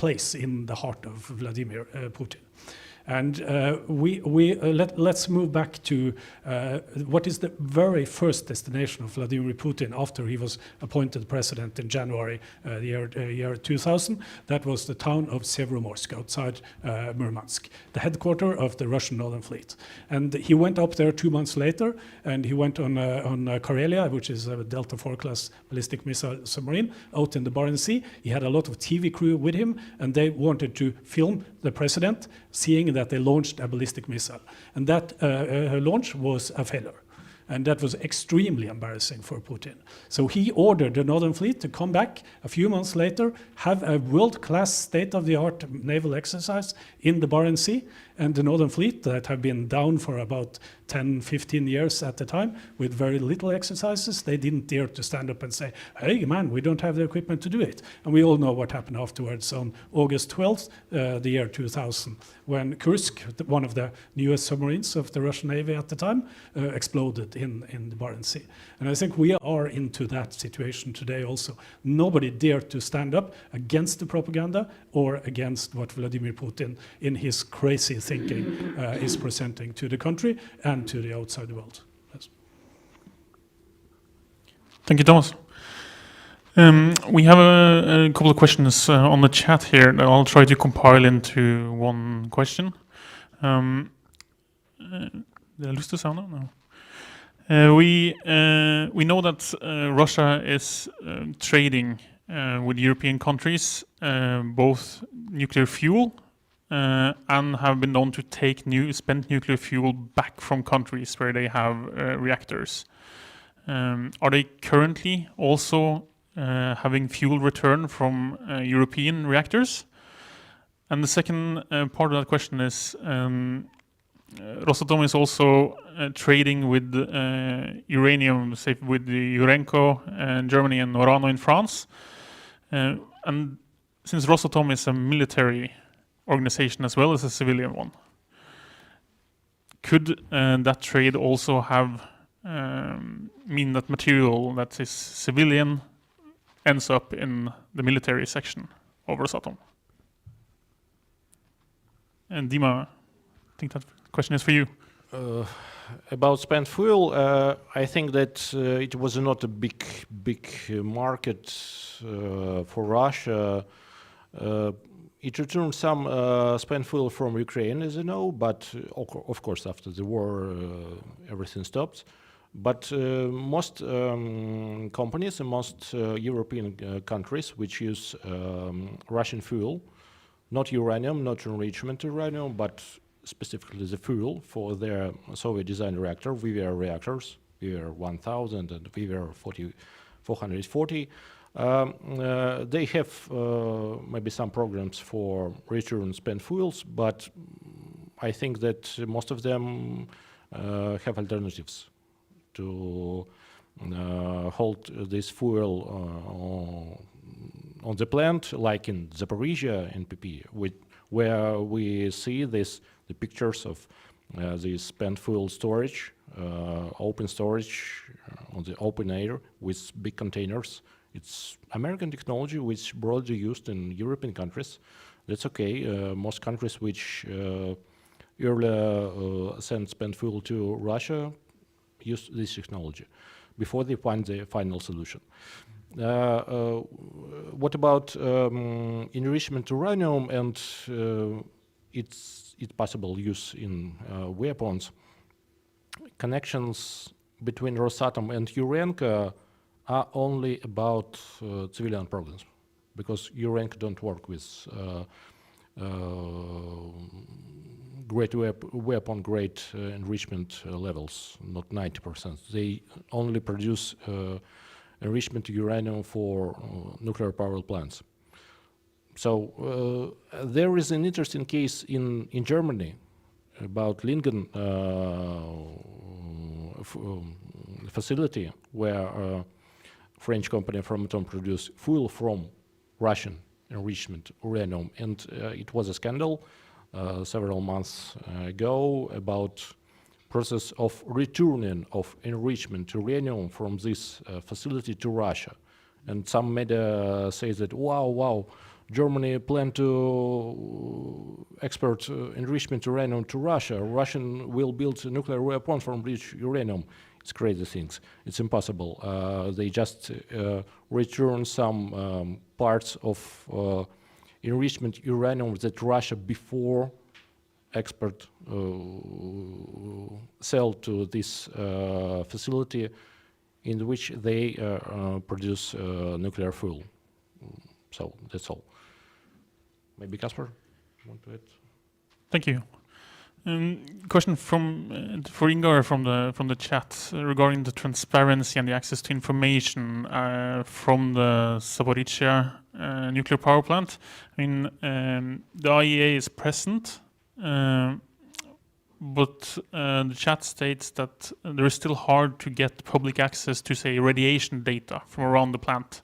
place in the heart of Vladimir Putin. And let's move back to what is the very first destination of Vladimir Putin after he was appointed president in January the year 2000. That was the town of Severomorsk outside Murmansk, the headquarters of the Russian Northern Fleet. And he went up there 2 months later, and he went on Karelia, which is a Delta IV class ballistic missile submarine, out in the Barents Sea. He had a lot of TV crew with him, and they wanted to film the president, seeing that they launched a ballistic missile. And that launch was a failure. And that was extremely embarrassing for Putin. So he ordered the Northern Fleet to come back a few months later, have a world-class state-of-the-art naval exercise in the Barents Sea, and the Northern Fleet that have been down for about 10, 15 years at the time with very little exercises, they didn't dare to stand up and say, hey man, we don't have the equipment to do it. And we all know what happened afterwards on August 12th, the year 2000, when Kursk, one of the newest submarines of the Russian Navy at the time, exploded in the Barents Sea. And I think we are into that situation today also. Nobody dared to stand up against the propaganda or against what Vladimir Putin, in his crazy thinking, is presenting to the country and to the outside world. Yes. Thank you, Thomas. We have a couple of questions on the chat here that I'll try to compile into one question. Did I lose the sound? No. We know that Russia is trading with European countries, both nuclear fuel and have been known to take spent nuclear fuel back from countries where they have reactors. Are they currently also having fuel return from European reactors? And the second part of that question is, Rosatom is also trading with uranium, say with the Urenco in Germany and Orano in France. And since Rosatom is a military organization as well as a civilian one, could that trade also have mean that material that is civilian ends up in the military section of Rosatom? And Dima, I think that question is for you. About spent fuel, I think that it was not a big market for Russia. It returned some spent fuel from Ukraine, as you know, but of course after the war everything stopped. But most companies and most European countries which use Russian fuel, not uranium, not enrichment uranium, but specifically the fuel for their Soviet-designed reactor, VVR reactors, VVR 1000 and VVR 440. They have maybe some programs for return spent fuels, but I think that most of them have alternatives to hold this fuel on the plant, like in Zaporizhia and PP, where we see the pictures of the spent fuel storage, open storage on the open air with big containers. It's American technology which broadly used in European countries. That's okay. Most countries which earlier sent spent fuel to Russia use this technology before they find the final solution. What about enrichment uranium and its possible use in weapons? Connections between Rosatom and Urenco are only about civilian programs, because Urenco don't work with great weapon grade enrichment levels, not 90%. They only produce enrichment uranium for nuclear power plants. So there is an interesting case in Germany about Lingen facility where French company Rosatom produced fuel from Russian enrichment uranium, and it was a scandal several months ago about process of returning of enrichment uranium from this facility to Russia. And some media say that, wow, Germany planned to export enrichment uranium to Russia. Russian will build nuclear weapons from rich uranium. It's crazy things. It's impossible. They just return some parts of enrichment uranium that Russia before export sell to this facility in which they produce nuclear fuel. So that's all. Maybe Kacper, want to add? Thank you. Question from for Ingar from the chat regarding the transparency and the access to information from the Zaporizhzhia nuclear power plant. I mean, the IEA is present, but the chat states that there is still hard to get public access to, say, radiation data from around the plant.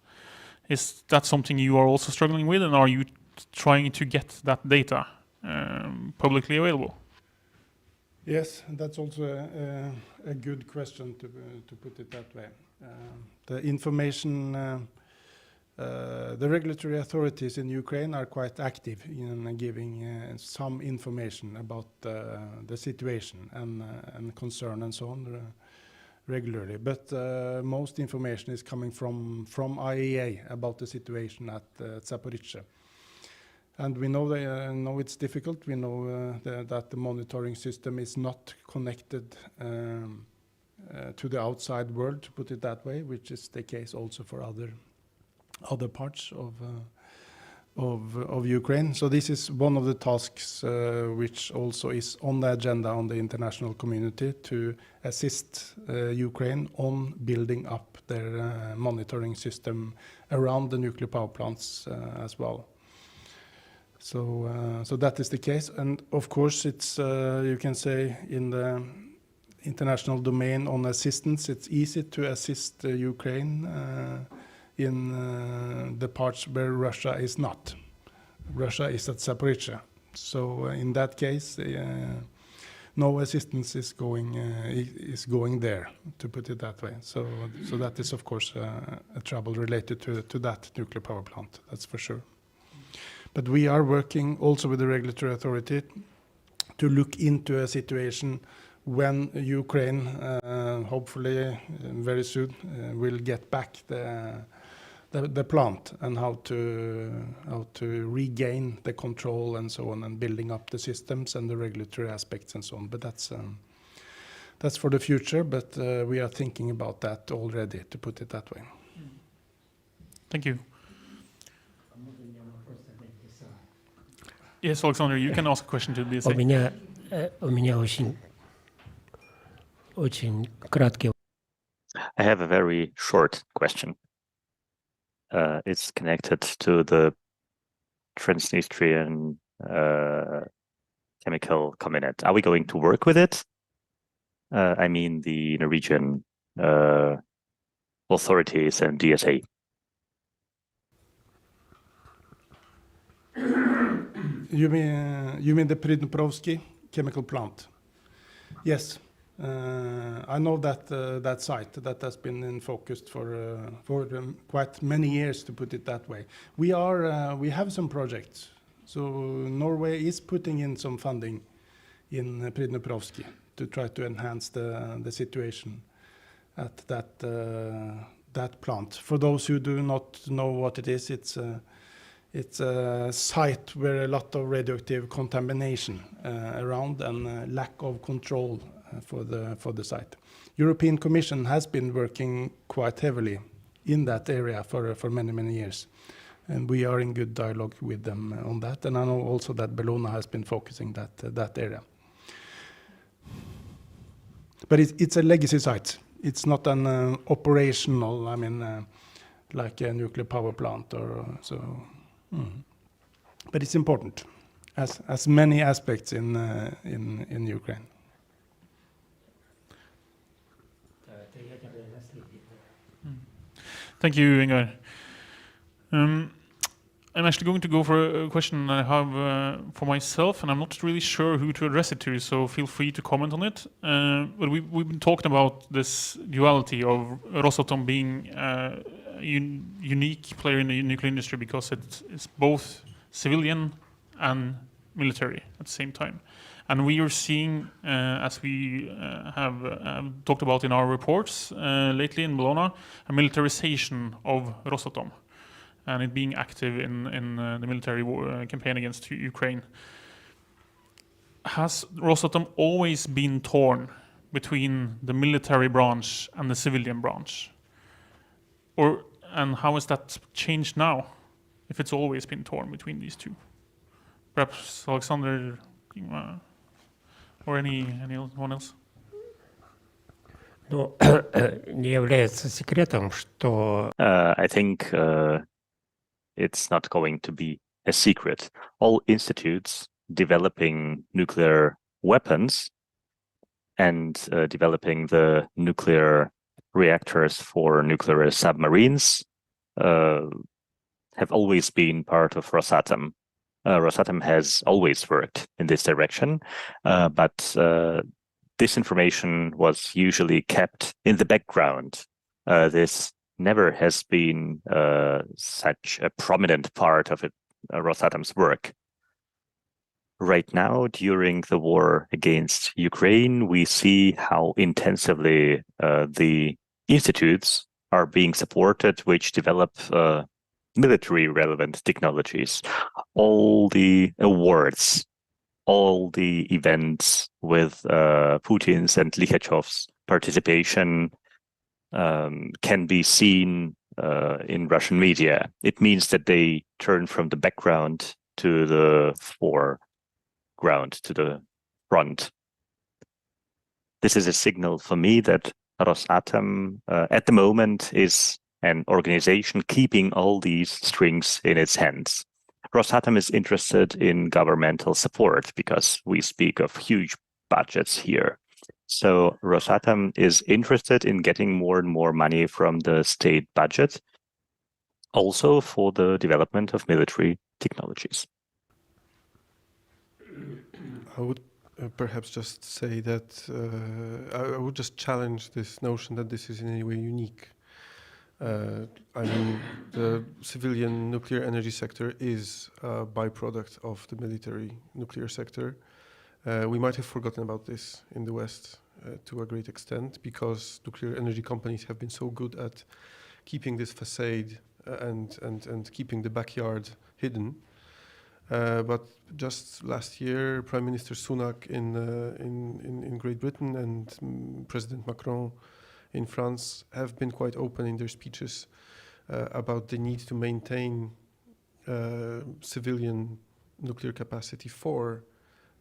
Is that something you are also struggling with, and are you trying to get that data publicly available? Yes, that's also a good question to put it that way. The information, the regulatory authorities in Ukraine are quite active in giving some information about the situation and concern and so on regularly. But most information is coming from IEA about the situation at Zaporizhzhia. And we know it's difficult. We know that the monitoring system is not connected to the outside world, to put it that way, which is the case also for other parts of Ukraine. So this is one of the tasks which also is on the agenda on the international community to assist Ukraine on building up their monitoring system around the nuclear power plants as well. So that is the case, and of course it's you can say in the international domain on assistance, it's easy to assist Ukraine in the parts where Russia is not. Russia is at Zaporizhzhia, so in that case, no assistance is going there, to put it that way. So that is of course a trouble related to that nuclear power plant. That's for sure. But we are working also with the regulatory authority to look into a situation when Ukraine, hopefully very soon, will get back the plant, and how to regain the control and so on, and building up the systems and the regulatory aspects and so on. But that's for the future. But we are thinking about that already, to put it that way. Thank you. Yes, Alexander, you can ask a question to BSA. У меня очень краткий. I have a very short question. It's connected to the Transnistrian chemical combinate. Are we going to work with it? I mean the Norwegian authorities and DSA. You mean the Pridniprovsky chemical plant? Yes, I know that site that has been in focus for quite many years, to put it that way. We have some projects. So Norway is putting in some funding in Pridniprovsky to try to enhance the situation at that plant. For those who do not know what it is, it's a site where a lot of radioactive contamination around, and lack of control for the site. European Commission has been working quite heavily in that area for many years, and we are in good dialogue with them on that. And I know also that Bellona has been focusing that area. But it's a legacy site. It's not an operational, I mean, like a nuclear power plant or so. But it's important, as many aspects in Ukraine. Thank you, Ingar. I'm actually going to go for a question I have for myself, and I'm not really sure who to address it to, so feel free to comment on it. But we've been talking about this duality of Rosatom being a unique player in the nuclear industry because it's both civilian and military at the same time. And we are seeing, as we have talked about in our reports lately in Bellona, a militarization of Rosatom, and it being active in the military war, campaign against Ukraine. Has Rosatom always been torn between the military branch and the civilian branch? And how has that changed now, if it's always been torn between these two? Perhaps Alexander, or anyone else? Ну, не является секретом, что I think it's not going to be a secret. All institutes developing nuclear weapons and developing the nuclear reactors for nuclear submarines have always been part of Rosatom. Rosatom has always worked in this direction, but this information was usually kept in the background. This never has been such a prominent part of Rosatom's work. Right now, during the war against Ukraine, we see how intensively the institutes are being supported, which develop military relevant technologies. All the awards, all the events with Putin's and Likhachev's participation can be seen in Russian media. It means that they turn from the background to the foreground, to the front. This is a signal for me that Rosatom at the moment is an organization keeping all these strings in its hands. Rosatom is interested in governmental support because we speak of huge budgets here. So Rosatom is interested in getting more and more money from the state budget, also for the development of military technologies. I would perhaps just say that I would just challenge this notion that this is in any way unique. I mean, the civilian nuclear energy sector is a byproduct of the military nuclear sector. We might have forgotten about this in the West to a great extent because nuclear energy companies have been so good at keeping this facade and keeping the backyard hidden. But just last year, Prime Minister Sunak in Great Britain and President Macron in France have been quite open in their speeches about the need to maintain civilian nuclear capacity for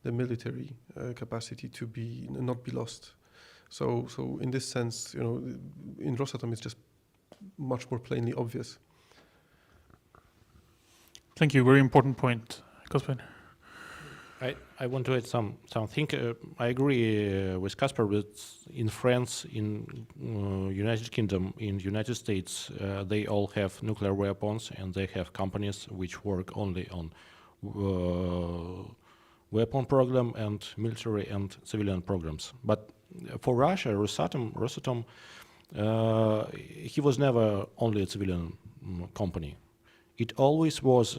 the military capacity to not be lost. So in this sense, in Rosatom, it's just much more plainly obvious. Thank you. Very important point, Kacper. I want to add something. I agree with Kacper. But in France, in United Kingdom, in United States, they all have nuclear weapons, and they have companies which work only on weapon program and military and civilian programs. But for Russia, Rosatom, he was never only a civilian company. It always was,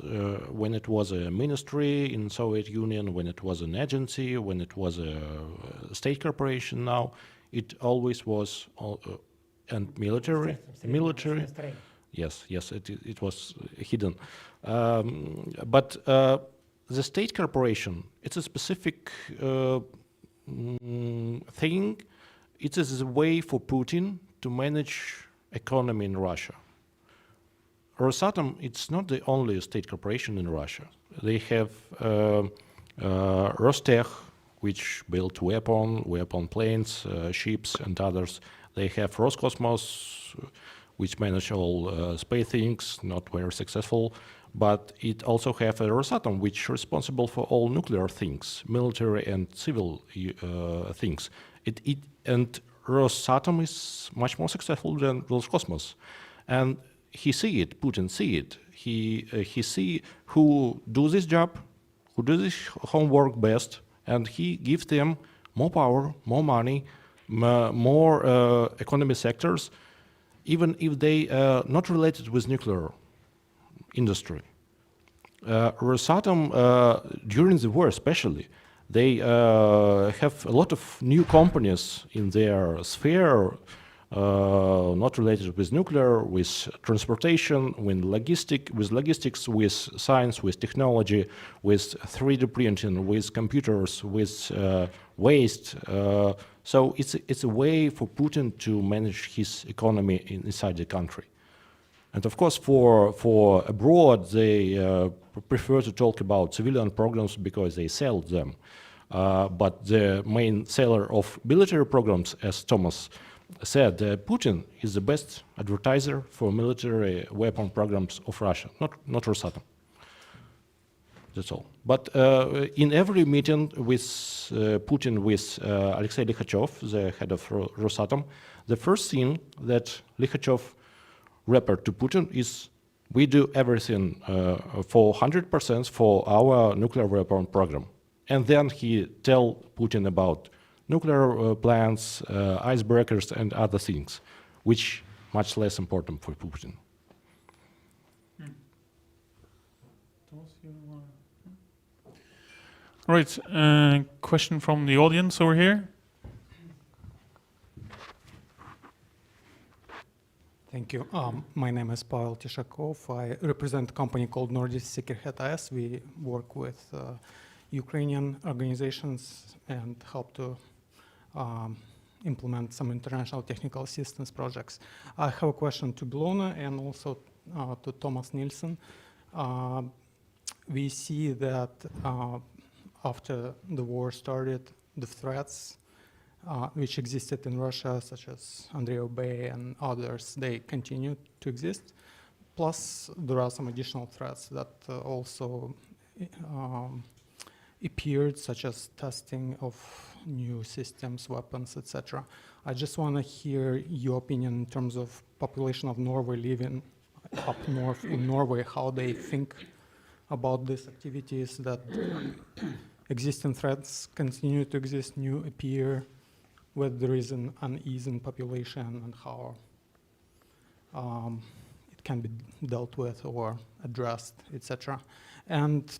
when it was a ministry in Soviet Union, when it was an agency, when it was a state corporation now, it always was, and military. Yes, it was hidden. But the state corporation, it's a specific thing. It is a way for Putin to manage economy in Russia. Rosatom, it's not the only state corporation in Russia. They have Rostech, which built weapon planes, ships, and others. They have Roscosmos, which manage all space things, not very successful. But it also have a Rosatom, which is responsible for all nuclear things, military and civil things. And Rosatom is much more successful than Roscosmos. And he see it, Putin see it. He see who do this job, who do this homework best, and he gives them more power, more money, more economy sectors, even if they not related with nuclear industry. Rosatom, during the war especially, they have a lot of new companies in their sphere, not related with nuclear, with transportation, with logistics, with science, with technology, with 3D printing, with computers, with waste. So it's a way for Putin to manage his economy inside the country. And of course, for abroad, they prefer to talk about civilian programs because they sell them. But the main seller of military programs, as Thomas said, Putin is the best advertiser for military weapon programs of Russia, not Rosatom. That's all. But in every meeting with Putin, with Alexei Likhachov, the head of Rosatom, the first thing that Likhachov report to Putin is, we do everything for 100% for our nuclear weapon program. And then he tell Putin about nuclear plants, icebreakers, and other things, which much less important for Putin. All right, question from the audience over here. Thank you. My name is Pavel Tishakov. I represent a company called Nordic Sikkerhet AS. We work with Ukrainian organizations and help to implement some international technical assistance projects. I have a question to Bellona and also to Thomas Nilsen. We see that after the war started, the threats which existed in Russia, such as Andreev Bay and others, they continue to exist. Plus, there are some additional threats that also appeared, such as testing of new systems, weapons, etc. I just want to hear your opinion in terms of population of Norway living up north in Norway, how they think about these activities, that existing threats continue to exist, new appear, whether there is an unease in population, and how it can be dealt with or addressed, etc. And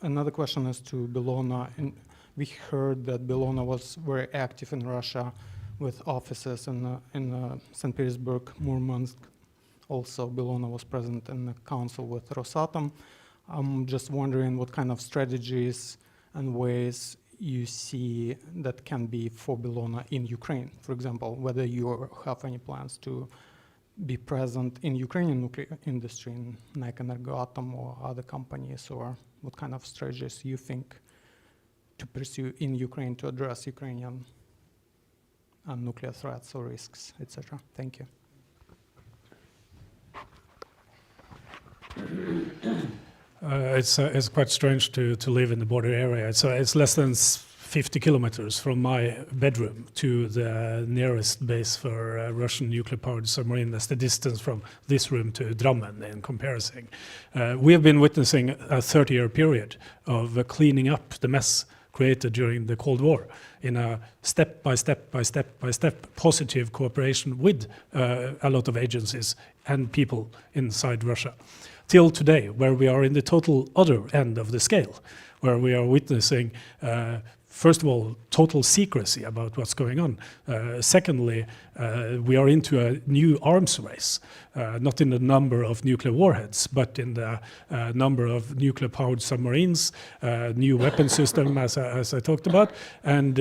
another question is to Bellona. And we heard that Bellona was very active in Russia with offices in St. Petersburg, Murmansk. Also, Bellona was present in the council with Rosatom. I'm just wondering what kind of strategies and ways you see that can be for Bellona in Ukraine. For example, whether you have any plans to be present in Ukrainian nuclear industry, in Rosatom or other companies, or what kind of strategies you think to pursue in Ukraine to address Ukrainian nuclear threats or risks, etc. Thank you. It's quite strange to live in the border area. So it's less than 50 kilometers from my bedroom to the nearest base for Russian nuclear-powered submarine. That's the distance from this room to Drammen in comparison. We have been witnessing a 30-year period of cleaning up the mess created during the Cold War in a step-by-step positive cooperation with a lot of agencies and people inside Russia. Till today, where we are in the total other end of the scale, where we are witnessing, first of all, total secrecy about what's going on. Secondly, we are into a new arms race, not in the number of nuclear warheads, but in the number of nuclear-powered submarines, new weapon system, as I talked about, and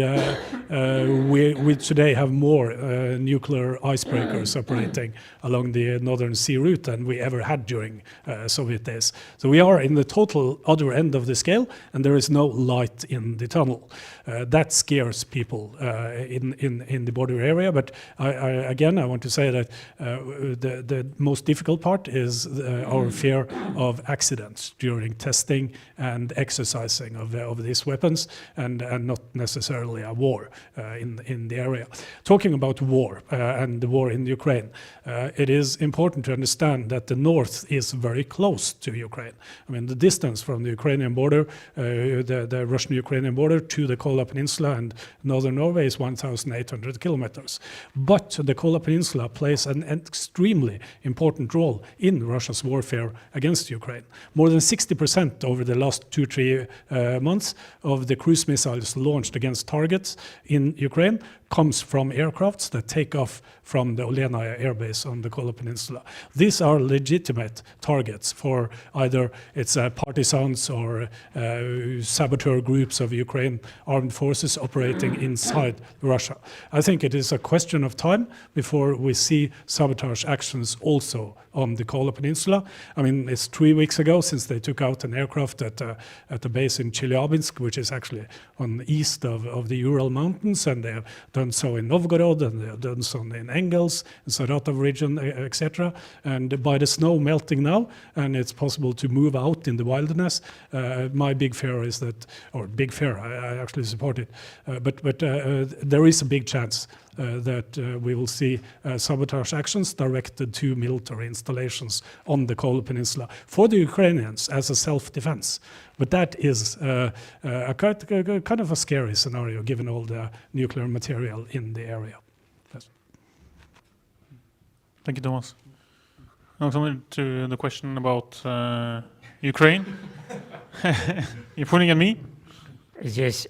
we today have more nuclear icebreakers operating along the Northern Sea route than we ever had during Soviet days. So we are in the total other end of the scale, and there is no light in the tunnel. That scares people in the border area, but I again, I want to say that the most difficult part is our fear of accidents during testing and exercising of these weapons, and not necessarily a war in the area. Talking about war and the war in Ukraine, it is important to understand that the north is very close to Ukraine. I mean, the distance from the Ukrainian border, the Russian-Ukrainian border to the Kola Peninsula and northern Norway is 1,800 kilometers. But the Kola Peninsula plays an extremely important role in Russia's warfare against Ukraine. More than 60% over the last 2-3 months of the cruise missiles launched against targets in Ukraine comes from aircrafts that take off from the Olenaya airbase on the Kola Peninsula. These are legitimate targets for either it's partisans or saboteur groups of Ukraine armed forces operating inside Russia. I think it is a question of time before we see sabotage actions also on the Kola Peninsula. I mean, it's 3 weeks ago since they took out an aircraft at a base in Chelyabinsk, which is actually on the east of the Ural Mountains, and they have done so in Novgorod, and they have done so in Engels, in Saratov region, etc. And by the snow melting now, and it's possible to move out in the wilderness, my big fear is that, or big fear, I actually support it, but there is a big chance that we will see sabotage actions directed to military installations on the Kola Peninsula for the Ukrainians as a self-defense. But that is a kind of a scary scenario given all the nuclear material in the area. Yes. Thank you, Thomas. Now coming to the question about Ukraine. You're pointing at me? Здесь,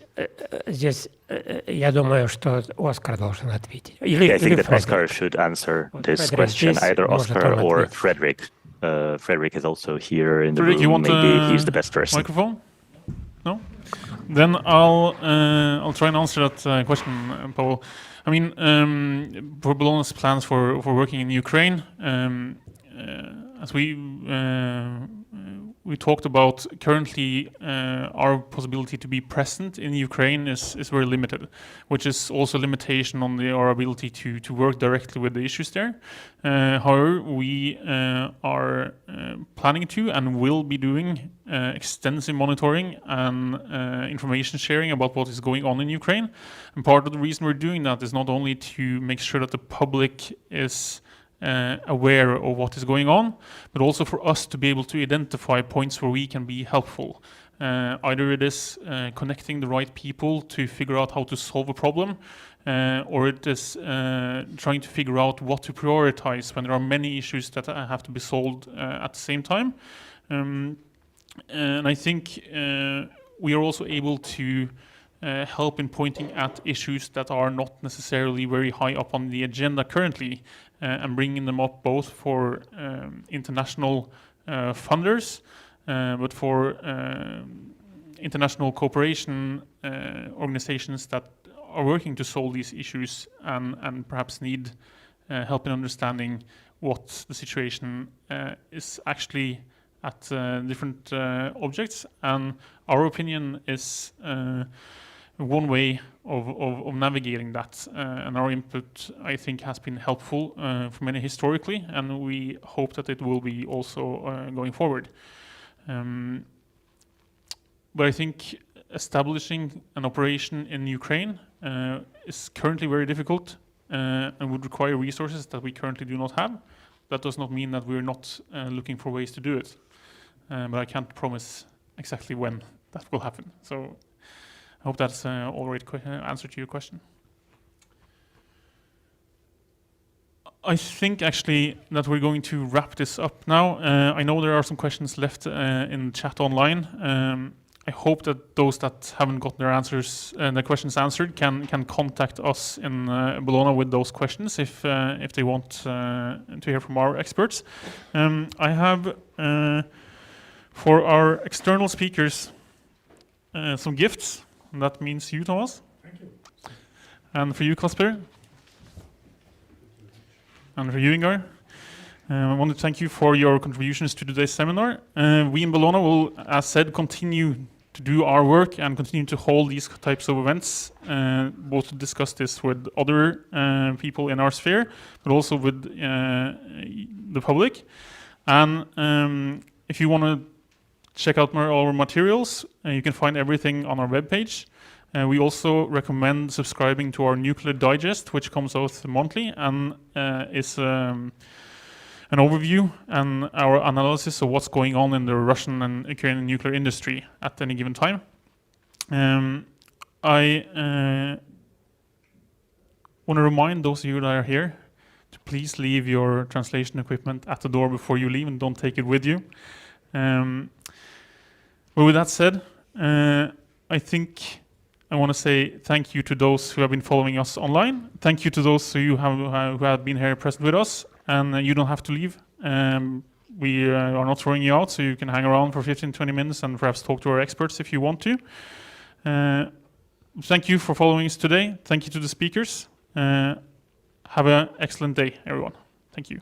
я думаю, что Оскар должен ответить. I think that Oskar should answer this question, either Oskar or Frederic. Frederic is also here in the Frederic, room. Maybe he's the best person. Microphone? No? Then I'll try and answer that question, Paul. I mean, for Bellona's plans for working in Ukraine, as we talked about, currently our possibility to be present in Ukraine is very limited, which is also a limitation on our ability to work directly with the issues there. However, we are planning to and will be doing extensive monitoring and information sharing about what is going on in Ukraine. And part of the reason we're doing that is not only to make sure that the public is aware of what is going on, but also for us to be able to identify points where we can be helpful. Either it is connecting the right people to figure out how to solve a problem, or it is trying to figure out what to prioritize when there are many issues that have to be solved at the same time. And I think we are also able to help in pointing at issues that are not necessarily very high up on the agenda currently, and bringing them up both for international funders, but for international cooperation organizations that are working to solve these issues and perhaps need help in understanding what the situation is actually at different objects. And our opinion is one way of navigating that, and our input, I think, has been helpful for many historically, and we hope that it will be also going forward. But I think establishing an operation in Ukraine is currently very difficult and would require resources that we currently do not have. That does not mean that we're not looking for ways to do it, but I can't promise exactly when that will happen. So I hope that's already answer to your question. I think actually that we're going to wrap this up now. I know there are some questions left in the chat online. I hope that those that haven't got their answers and their questions answered can contact us in Bellona with those questions if they want to hear from our experts. I have for our external speakers some gifts. And that means you, Thomas. Thank you. And for you, Kacper. And for you, Ingar. I want to thank you for your contributions to today's seminar. We in Bellona will, as said, continue to do our work and continue to hold these types of events, both to discuss this with other people in our sphere, but also with the public. And if you want to check out our materials, you can find everything on our webpage. We also recommend subscribing to our Nuclear Digest, which comes out monthly and is an overview and our analysis of what's going on in the Russian and Ukrainian nuclear industry at any given time. I want to remind those of you that are here to please leave your translation equipment at the door before you leave and don't take it with you. But with that said, I think I want to say thank you to those who have been following us online. Thank you to those of you who have been here present with us. And you don't have to leave. We are not throwing you out, so you can hang around for 15-20 minutes and perhaps talk to our experts if you want to. Thank you for following us today. Thank you to the speakers. Have an excellent day, everyone. Thank you.